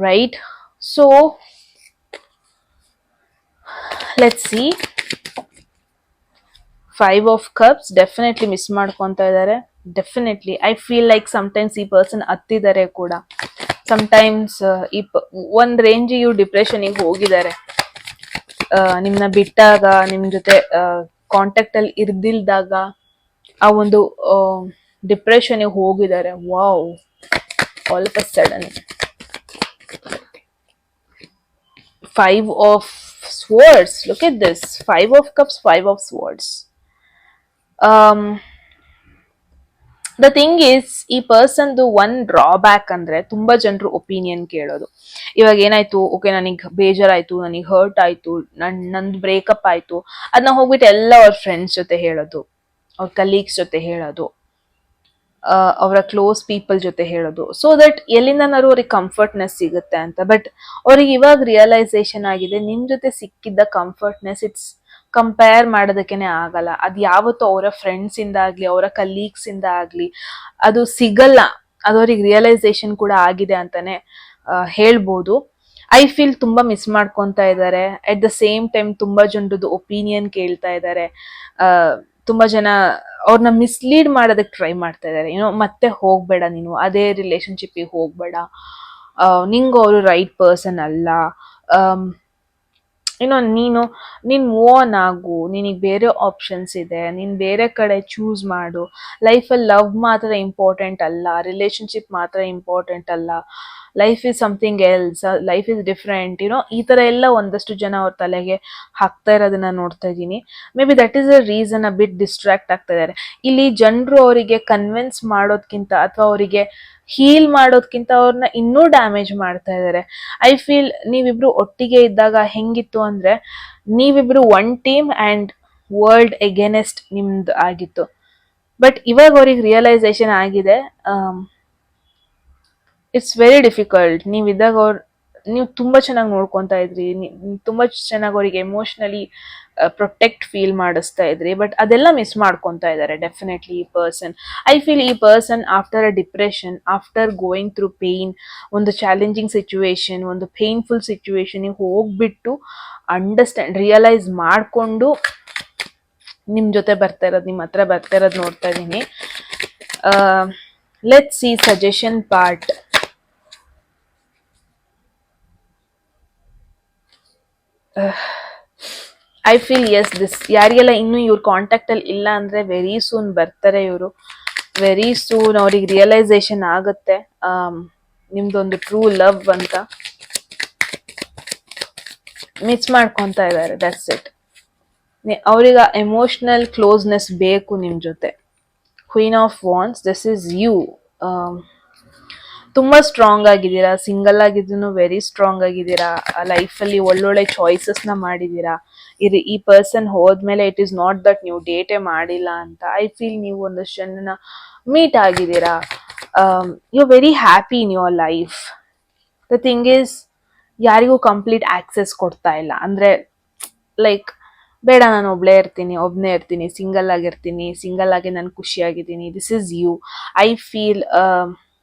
right? So let's see. 5 of cups definitely miss ಮಾಡ್ಕೊತಾ ಇದ್ದಾರೆ. Definitely I feel like sometimes ಈ ಪರ್ಸನ್ ಹತ್ತಿದ್ದಾರೆ ಕೂಡ. ಸಮ್ಟೈಮ್ಸ್ ಒಂದ್ ರೇಂಜಿಗೆ ಇವ್ರು ಡಿಪ್ರೆಷನ್ಗೆ ಹೋಗಿದ್ದಾರೆ. ನಿಮ್ನ ಬಿಟ್ಟಾಗ, ನಿಮ್ ಜೊತೆ ಕಾಂಟ್ಯಾಕ್ಟ್ ಅಲ್ಲಿ ಇರ್ದಿಲ್ದಾಗ ಆ ಒಂದು ಡಿಪ್ರೆಷನ್ಗೆ ಹೋಗಿದ್ದಾರೆ. Wow, all of a sudden 5 of swords. Look at this, 5 of cups, 5 of swords. The thing is, ಈ ಪರ್ಸನ್ದು ಒನ್ ಡ್ರಾಬ್ಯಾಕ್ ಅಂದ್ರೆ ತುಂಬಾ ಜನರು ಒಪಿನಿಯನ್ ಕೇಳೋದು. ಇವಾಗ ಏನಾಯ್ತು, ಓಕೆ ನನಗೆ ಬೇಜಾರಾಯ್ತು, ನನಗೆ ಹರ್ಟ್ ಆಯ್ತು, ನಂದು ಬ್ರೇಕಪ್ ಆಯ್ತು, ಅದನ್ನ ಹೋಗ್ಬಿಟ್ಟು ಎಲ್ಲ ಅವ್ರ ಫ್ರೆಂಡ್ಸ್ ಜೊತೆ ಹೇಳೋದು, ಅವ್ರ ಕಲೀಗ್ಸ್ ಜೊತೆ ಹೇಳೋದು, ಅವರ ಕ್ಲೋಸ್ ಪೀಪಲ್ ಜೊತೆ ಹೇಳೋದು, ಸೊ ದಟ್ ಎಲ್ಲಿಂದನಾದ್ರು ಅವ್ರಿಗೆ ಕಂಫರ್ಟ್ನೆಸ್ ಸಿಗುತ್ತೆ ಅಂತ. ಬಟ್ ಅವ್ರಿಗೆ ಇವಾಗ ರಿಯಲೈಸೇಷನ್ ಆಗಿದೆ, ನಿಮ್ ಜೊತೆ ಸಿಕ್ಕಿದ್ದ ಕಂಫರ್ಟ್ನೆಸ್ ಇಟ್ಸ್ ಕಂಪೇರ್ ಮಾಡೋದಕ್ಕೇನೆ ಆಗಲ್ಲ. ಅದು ಯಾವತ್ತೂ ಅವರ ಫ್ರೆಂಡ್ಸ್ ಇಂದ ಆಗ್ಲಿ, ಅವರ ಕಲೀಗ್ಸ್ ಇಂದ ಆಗ್ಲಿ ಅದು ಸಿಗಲ್ಲ. ಅದು ಅವ್ರಿಗೆ ರಿಯಲೈಸೇಷನ್ ಕೂಡ ಆಗಿದೆ ಅಂತಾನೆ ಹೇಳ್ಬೋದು. ಐ ಫೀಲ್ ತುಂಬಾ ಮಿಸ್ ಮಾಡ್ಕೊಂತ ಇದ್ದಾರೆ. ಅಟ್ ದ ಸೇಮ್ ಟೈಮ್ ತುಂಬಾ ಜನರದ್ದು ಒಪಿನಿಯನ್ ಕೇಳ್ತಾ ಇದ್ದಾರೆ. ತುಂಬಾ ಜನ ಅವ್ರನ್ನ ಮಿಸ್ಲೀಡ್ ಮಾಡೋದಕ್ಕೆ ಟ್ರೈ ಮಾಡ್ತಾ ಇದ್ದಾರೆ. ಮತ್ತೆ ಹೋಗ್ಬೇಡ, ನೀನು ಅದೇ ರಿಲೇಶನ್ಶಿಪ್ಗೆ ಹೋಗ್ಬೇಡ, ನಿಂಗೂ ಅವರು ರೈಟ್ ಪರ್ಸನ್ ಅಲ್ಲ, ನೀನ್ ಮೂವ್ ಆನ್ ಆಗು, ನಿನಗೆ ಬೇರೆ ಆಪ್ಷನ್ಸ್ ಇದೆ, ನೀನ್ ಬೇರೆ ಕಡೆ ಚೂಸ್ ಮಾಡು. ಲೈಫಲ್ಲಿ ಲವ್ ಮಾತ್ರ ಇಂಪಾರ್ಟೆಂಟ್ ಅಲ್ಲ, ರಿಲೇಶನ್ಶಿಪ್ ಮಾತ್ರ ಇಂಪಾರ್ಟೆಂಟ್ ಅಲ್ಲ, life is something else, life is different. ಈ ತರ ಎಲ್ಲ ಒಂದಷ್ಟು ಜನ ಅವ್ರ ತಲೆಗೆ ಹಾಕ್ತಾ ಇರೋದನ್ನ ನೋಡ್ತಾ ಇದ್ದೀನಿ. May be that is a reason, a bit distract ಆಗ್ತಾ ಇದ್ದಾರೆ. ಇಲ್ಲಿ ಜನರು ಅವರಿಗೆ ಕನ್ವಿನ್ಸ್ ಮಾಡೋದ್ಕಿಂತ ಅಥವಾ ಅವರಿಗೆ ಹೀಲ್ ಮಾಡೋದ್ಕಿಂತ ಅವ್ರನ್ನ ಇನ್ನೂ ಡ್ಯಾಮೇಜ್ ಮಾಡ್ತಾ ಇದ್ದಾರೆ. ಐ ಫೀಲ್ ನೀವಿಬ್ರು ಒಟ್ಟಿಗೆ ಇದ್ದಾಗ ಹೆಂಗಿತ್ತು ಅಂದ್ರೆ, ನೀವಿಬ್ರು one team and world against ನಿಮ್ದು ಆಗಿತ್ತು. ಬಟ್ ಇವಾಗ ಅವ್ರಿಗೆ ರಿಯಲೈಸೇಷನ್ ಆಗಿದೆ, ಇಟ್ಸ್ ವೆರಿ ಡಿಫಿಕಲ್ಟ್. ನೀವಿದ್ದಾಗ ನೀವು ತುಂಬಾ ಚೆನ್ನಾಗಿ ನೋಡ್ಕೊತಾ ಇದ್ರಿ, ತುಂಬಾ ಚೆನ್ನಾಗಿ ಅವ್ರಿಗೆ ಎಮೋಷನಲಿ ಪ್ರೊಟೆಕ್ಟ್ ಫೀಲ್ ಮಾಡಿಸ್ತಾ ಇದ್ರಿ. ಬಟ್ ಅದೆಲ್ಲ ಮಿಸ್ ಮಾಡ್ಕೊತಾ ಇದ್ದಾರೆ ಡೆಫಿನೆಟ್ಲಿ ಈ ಪರ್ಸನ್. ಐ ಫೀಲ್ ಈ person after a depression, after going through pain, ಒಂದು ಚಾಲೆಂಜಿಂಗ್ ಸಿಚುವೇಶನ್, ಒಂದು ಪೇನ್ಫುಲ್ ಸಿಚುವೇಶನ್ ಹೋಗ್ಬಿಟ್ಟು ಅಂಡರ್ಸ್ಟ್ಯಾಂಡ್, ರಿಯಲೈಸ್ ಮಾಡಿಕೊಂಡು ನಿಮ್ ಜೊತೆ ಬರ್ತಾ ಇರೋದು, ನಿಮ್ಮ ಹತ್ರ ಬರ್ತಾ ಇರೋದು ನೋಡ್ತಾ ಇದ್ದೀನಿ. Let's see suggestion part. I feel as this ಯಾರಿಗೆಲ್ಲ ಇನ್ನೂ ಇವ್ರ ಕಾಂಟ್ಯಾಕ್ಟ್ ಅಲ್ಲಿ ಇಲ್ಲ ಅಂದ್ರೆ ವೆರಿ ಸೂನ್ ಬರ್ತಾರೆ ಇವರು. ವೆರಿ ಸೂನ್ ಅವ್ರಿಗೆ ರಿಯಲೈಸೇಷನ್ ಆಗುತ್ತೆ ನಿಮ್ದೊಂದು ಟ್ರೂ ಲವ್ ಅಂತ. ಮಿಸ್ ಮಾಡ್ಕೊತಾ ಇದ್ದಾರೆ, ದಟ್ಸ್ ಇಟ್. ಅವ್ರಿಗೆ ಎಮೋಷನಲ್ ಕ್ಲೋಸ್ನೆಸ್ ಬೇಕು ನಿಮ್ ಜೊತೆ. Queen of wands, this is you. ತುಂಬಾ ಸ್ಟ್ರಾಂಗ್ ಆಗಿದ್ದೀರಾ, ಸಿಂಗಲ್ ಆಗಿದ್ದು ವೆರಿ ಸ್ಟ್ರಾಂಗ್ ಆಗಿದ್ದೀರಾ, ಲೈಫಲ್ಲಿ ಒಳ್ಳೊಳ್ಳೆ ಚಾಯ್ಸಸ್ನ ಮಾಡಿದ್ದೀರಾ. ಈ ಪರ್ಸನ್ ಹೋದ್ಮೇಲೆ ಇಟ್ ಈಸ್ ನಾಟ್ ದಟ್ ನೀವು ಡೇಟೇ ಮಾಡಿಲ್ಲ ಅಂತ. ಐ ಫೀಲ್ ನೀವು ಒಂದಷ್ಟು ಜನನ ಮೀಟ್ ಆಗಿದ್ದೀರಾ. You are very happy in your life. The thing is, ಯಾರಿಗೂ ಕಂಪ್ಲೀಟ್ ಆಕ್ಸೆಸ್ ಕೊಡ್ತಾ ಇಲ್ಲ. ಅಂದ್ರೆ ಲೈಕ್ ಬೇಡ ನಾನು ಒಬ್ಬನೇ ಇರ್ತೀನಿ, ಸಿಂಗಲ್ ಆಗಿರ್ತೀನಿ, ಸಿಂಗಲ್ ಆಗಿ ನಾನು ಖುಷಿಯಾಗಿದ್ದೀನಿ. This is you. I feel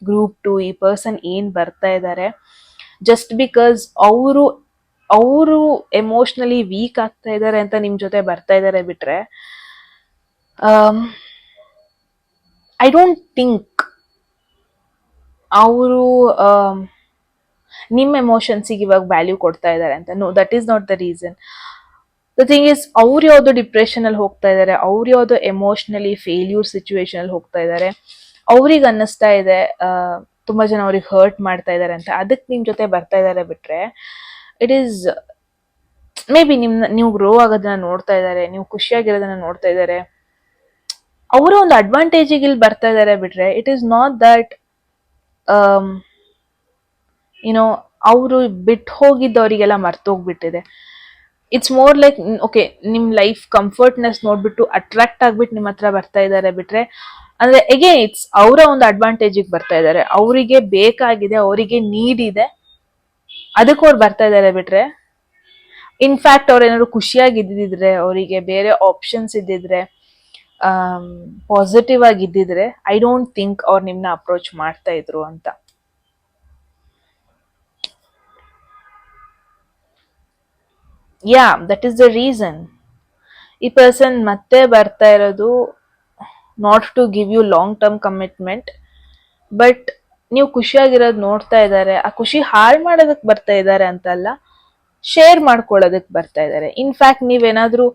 group 2 ಈ ಪರ್ಸನ್ ಏನ್ ಬರ್ತಾ ಇದ್ದಾರೆ, ಜಸ್ಟ್ ಬಿಕಾಸ್ ಅವರು ಎಮೋಷನಲಿ ವೀಕ್ ಆಗ್ತಾ ಇದ್ದಾರೆ ಅಂತ ನಿಮ್ ಜೊತೆ ಬರ್ತಾ ಇದ್ದಾರೆ ಬಿಟ್ರೆ, ಐ ಡೋಂಟ್ ಥಿಂಕ್ ಅವರು ನಿಮ್ಮ ಎಮೋಷನ್ಸಿಗೆ ಇವಾಗ ವ್ಯಾಲ್ಯೂ ಕೊಡ್ತಾ ಇದ್ದಾರೆ ಅಂತ. No, that is not the reason. The thing is, ಅವ್ರು ಯಾವ್ದೋ ಡಿಪ್ರೆಷನ್ ಅಲ್ಲಿ ಹೋಗ್ತಾ ಇದ್ದಾರೆ, ಅವ್ರು ಯಾವ್ದೋ ಎಮೋಷನಲಿ ಫೇಲ್ಯೂರ್ ಸಿಚುವೇಶನ್ ಅಲ್ಲಿ ಹೋಗ್ತಾ ಇದ್ದಾರೆ. ಅವ್ರಿಗೆ ಅನ್ನಿಸ್ತಾ ಇದೆ ತುಂಬಾ ಜನ ಅವ್ರಿಗೆ ಹರ್ಟ್ ಮಾಡ್ತಾ ಇದ್ದಾರೆ ಅಂತ, ಅದಕ್ಕೆ ನಿಮ್ ಜೊತೆ ಬರ್ತಾ ಇದ್ದಾರೆ ಬಿಟ್ರೆ, ಇಟ್ ಈಸ್ ಮೇ ಬಿ ನೀವು ಗ್ರೋ ಆಗೋದನ್ನ ನೋಡ್ತಾ ಇದ್ದಾರೆ, ನೀವು ಖುಷಿಯಾಗಿರೋದನ್ನ ನೋಡ್ತಾ ಇದ್ದಾರೆ, ಅವರ ಒಂದು ಅಡ್ವಾಂಟೇಜಿಗೆ ಇಲ್ಲಿ ಬರ್ತಾ ಇದ್ದಾರೆ ಬಿಟ್ರೆ, it is not that you know ಅವರು ಬಿಟ್ಟು ಹೋಗಿದ್ದವರಿಗೆಲ್ಲ ಮರ್ತೋಗ್ಬಿಟ್ಟಿದೆ. ಇಟ್ಸ್ ಮೋರ್ ಲೈಕ್, ಓಕೆ, ನಿಮ್ ಲೈಫ್ ಕಂಫರ್ಟ್ನೆಸ್ ನೋಡ್ಬಿಟ್ಟು ಅಟ್ರಾಕ್ಟ್ ಆಗ್ಬಿಟ್ಟು ನಿಮ್ಮ ಹತ್ರ ಬರ್ತಾ ಇದ್ದಾರೆ ಬಿಟ್ರೆ, ಅಂದ್ರೆ ಅಗೇನ್ ಇಟ್ಸ್ ಅವರ ಒಂದು ಅಡ್ವಾಂಟೇಜಿಗೆ ಬರ್ತಾ ಇದ್ದಾರೆ. ಅವರಿಗೆ ಬೇಕಾಗಿದೆ, ಅವರಿಗೆ ನೀಡ್ ಇದೆ, ಅದಕ್ಕೆ ಅವ್ರು ಬರ್ತಾ ಇದ್ದಾರೆ ಬಿಟ್ರೆ, ಇನ್ಫ್ಯಾಕ್ಟ್ ಅವ್ರು ಏನಾದ್ರು ಖುಷಿಯಾಗಿ ಇದ್ದಿದ್ರೆ, ಅವರಿಗೆ ಬೇರೆ ಆಪ್ಷನ್ಸ್ ಇದ್ದಿದ್ರೆ, ಪಾಸಿಟಿವ್ ಆಗಿ ಇದ್ದಿದ್ರೆ, ಐ ಡೋಂಟ್ ಥಿಂಕ್ ಅವ್ರು ನಿಮ್ನ ಅಪ್ರೋಚ್ ಮಾಡ್ತಾ ಇದ್ರು ಅಂತ. Yeah, that is the reason. ಈ ಪರ್ಸನ್ ಮತ್ತೆ ಬರ್ತಾ ಇರೋದು not to give you long term commitment, but ನೀವು ಖುಷಿಯಾಗಿರೋದು ನೋಡ್ತಾ ಇದ್ದಾರೆ. ಆ ಖುಷಿ ಹಾಳು ಮಾಡೋದಕ್ಕೆ ಬರ್ತಾ ಇದ್ದಾರೆ ಅಂತಲ್ಲ, ಶೇರ್ ಮಾಡ್ಕೊಳ್ಳೋದಕ್ಕೆ ಬರ್ತಾ ಇದ್ದಾರೆ. ಇನ್ಫ್ಯಾಕ್ಟ್ ನೀವೇನಾದ್ರೂ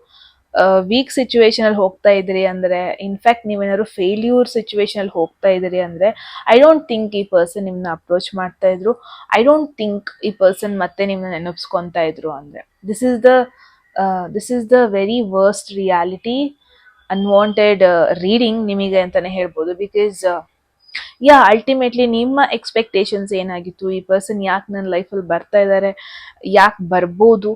ವೀಕ್ ಸಿಚುವೇಶನ್ ಅಲ್ಲಿ ಹೋಗ್ತಾ ಇದ್ರಿ ಅಂದ್ರೆ, ಇನ್ಫ್ಯಾಕ್ಟ್ ನೀವೇನಾದ್ರು ಫೇಲ್ಯೂರ್ ಸಿಚುವೇಶನ್ ಅಲ್ಲಿ ಹೋಗ್ತಾ ಇದ್ರಿ ಅಂದ್ರೆ, ಐ ಡೋಂಟ್ ಥಿಂಕ್ ಈ ಪರ್ಸನ್ ನಿಮ್ನ ಅಪ್ರೋಚ್ ಮಾಡ್ತಾ ಇದ್ರು. ಐ ಡೋಂಟ್ ಥಿಂಕ್ ಈ ಪರ್ಸನ್ ಮತ್ತೆ ನಿಮ್ನ ನೆನಪಿಸ್ಕೊಂತಾ ಇದ್ರು ಅಂದ್ರೆ, this is the very worst reality, unwanted reading ನಿಮಗೆ ಅಂತಾನೆ ಹೇಳ್ಬೋದು. ಬಿಕಾಸ್ ಅಲ್ಟಿಮೇಟ್ಲಿ ನಿಮ್ಮ ಎಕ್ಸ್ಪೆಕ್ಟೇಷನ್ಸ್ ಏನಾಗಿತ್ತು, ಈ ಪರ್ಸನ್ ಯಾಕೆ ನನ್ನ ಲೈಫಲ್ಲಿ ಬರ್ತಾ ಇದ್ದಾರೆ, ಯಾಕೆ ಬರ್ಬೋದು,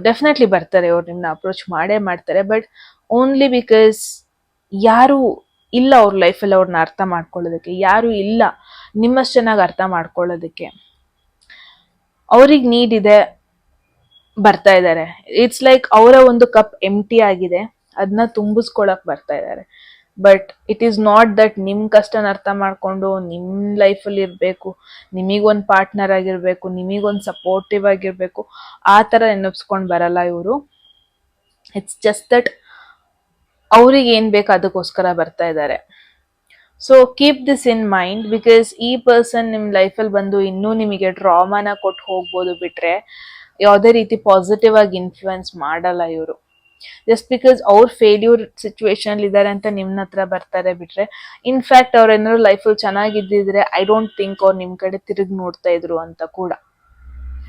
ಡೆಫಿನೆಟ್ಲಿ ಬರ್ತಾರೆ, ಅವ್ರು ನಿಮ್ನ ಅಪ್ರೋಚ್ ಮಾಡೇ ಮಾಡ್ತಾರೆ. ಬಟ್ ಓನ್ಲಿ ಬಿಕಾಸ್ ಯಾರು ಇಲ್ಲ ಅವ್ರ ಲೈಫಲ್ಲಿ ಅವ್ರನ್ನ ಅರ್ಥ ಮಾಡ್ಕೊಳ್ಳೋದಕ್ಕೆ, ಯಾರು ಇಲ್ಲ ನಿಮ್ಮಷ್ಟು ಚೆನ್ನಾಗಿ ಅರ್ಥ ಮಾಡ್ಕೊಳ್ಳೋದಕ್ಕೆ. ಅವ್ರಿಗೆ ನೀಡ್ ಇದೆ, ಬರ್ತಾ ಇದ್ದಾರೆ. ಇಟ್ಸ್ ಲೈಕ್ ಅವರ ಒಂದು ಕಪ್ ಎಂಟಿ ಆಗಿದೆ, ಅದನ್ನ ತುಂಬಿಸ್ಕೊಳಕ್ ಬರ್ತಾ ಇದ್ದಾರೆ. But it is not that ನಿಮ್ ಕಷ್ಟನ ಅರ್ಥ ಮಾಡ್ಕೊಂಡು ನಿಮ್ ಲೈಫಲ್ಲಿ ಇರ್ಬೇಕು, ನಿಮಗೊಂದು ಪಾರ್ಟ್ನರ್ ಆಗಿರ್ಬೇಕು, ನಿಮಗೊಂದು ಸಪೋರ್ಟಿವ್ ಆಗಿರ್ಬೇಕು, ಆ ತರ ನೆನಪಿಸ್ಕೊಂಡ್ ಬರಲ್ಲ ಇವರು. ಇಟ್ಸ್ ಜಸ್ಟ್ ದಟ್ ಅವ್ರಿಗೆ ಏನ್ ಬೇಕು ಅದಕ್ಕೋಸ್ಕರ ಬರ್ತಾ ಇದ್ದಾರೆ. So keep this in mind, because ಈ ಪರ್ಸನ್ ನಿಮ್ ಲೈಫಲ್ಲಿ ಬಂದು ಇನ್ನೂ ನಿಮಗೆ ಡ್ರಾಮಾನ ಕೊಟ್ಟು ಹೋಗ್ಬೋದು ಬಿಟ್ರೆ, ಯಾವುದೇ ರೀತಿ ಪಾಸಿಟಿವ್ ಆಗಿ ಇನ್ಫ್ಲುಯೆನ್ಸ್ ಮಾಡಲ್ಲ ಇವರು. ಜಸ್ಟ್ ಬಿಕಾಸ್ ಅವ್ರ ಫೇಲ್ಯೂರ್ ಸಿಚುವೇಶನ್ ಇದ್ದಾರೆ ಅಂತ ನಿಮ್ನ ಹತ್ರ ಬರ್ತಾರೆ ಬಿಟ್ರೆ, ಇನ್ಫ್ಯಾಕ್ಟ್ ಅವ್ರ ಏನಾದ್ರು ಲೈಫಲ್ಲಿ ಚೆನ್ನಾಗಿದ್ದಿದ್ರೆ, ಐ ಡೋಂಟ್ ಥಿಂಕ್ ಅವ್ರು ನಿಮ್ ಕಡೆ ತಿರುಗಿ ನೋಡ್ತಾ ಇದ್ರು ಅಂತ ಕೂಡ.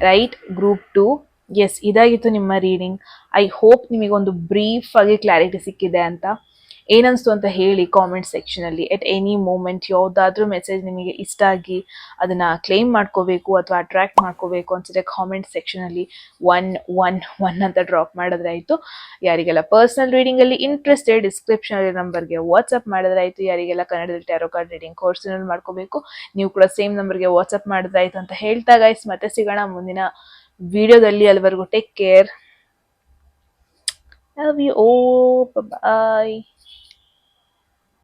Right, group 2. ಎಸ್, ಇದಾಗಿತ್ತು ನಿಮ್ಮ ರೀಡಿಂಗ್. ಐ ಹೋಪ್ ನಿಮಗೊಂದು ಬ್ರೀಫ್ ಆಗಿ ಕ್ಲಾರಿಟಿ ಸಿಕ್ಕಿದೆ ಅಂತ. ಏನನ್ಸ್ತು ಅಂತ ಹೇಳಿ ಕಾಮೆಂಟ್ ಸೆಕ್ಷನ್ ಅಲ್ಲಿ. ಎಟ್ ಎನಿ ಮೂಮೆಂಟ್ ಯಾವುದಾದ್ರೂ ಮೆಸೇಜ್ ನಿಮಗೆ ಇಷ್ಟ ಆಗಿ ಅದನ್ನ ಕ್ಲೇಮ್ ಮಾಡ್ಕೋಬೇಕು ಅಥವಾ ಅಟ್ರಾಕ್ಟ್ ಮಾಡ್ಕೋಬೇಕು ಅನ್ಸಿದ್ರೆ ಕಾಮೆಂಟ್ ಸೆಕ್ಷನ್ ಅಲ್ಲಿ 111 ಅಂತ ಡ್ರಾಪ್ ಮಾಡಿದ್ರೆ ಆಯ್ತು. ಯಾರಿಗೆಲ್ಲ ಪರ್ಸನಲ್ ರೀಡಿಂಗ್ ಅಲ್ಲಿ ಇಂಟ್ರೆಸ್ಟೆಡ್, ಡಿಸ್ಕ್ರಿಪ್ಷನ್ ಅಲ್ಲಿ ನಂಬರ್ಗೆ ವಾಟ್ಸ್ಆಪ್ ಮಾಡಿದ್ರೆ ಆಯ್ತು. ಯಾರಿಗೆಲ್ಲ ಕನ್ನಡದಲ್ಲಿ ಟ್ಯಾರೋ ಕಾರ್ಡ್ ರೀಡಿಂಗ್ ಕೋರ್ಸ್ ಮಾಡ್ಕೋಬೇಕು, ನೀವು ಕೂಡ ಸೇಮ್ ನಂಬರ್ಗೆ ವಾಟ್ಸ್ಆಪ್ ಮಾಡಿದ್ರೆ ಆಯ್ತು ಅಂತ ಹೇಳ್ತಾ ಗೈಸ್, ಮತ್ತೆ ಸಿಗೋಣ ಮುಂದಿನ ವಿಡಿಯೋದಲ್ಲಿ. ಅಲ್ಲಿವರೆಗೂ take care, love you, oh bye.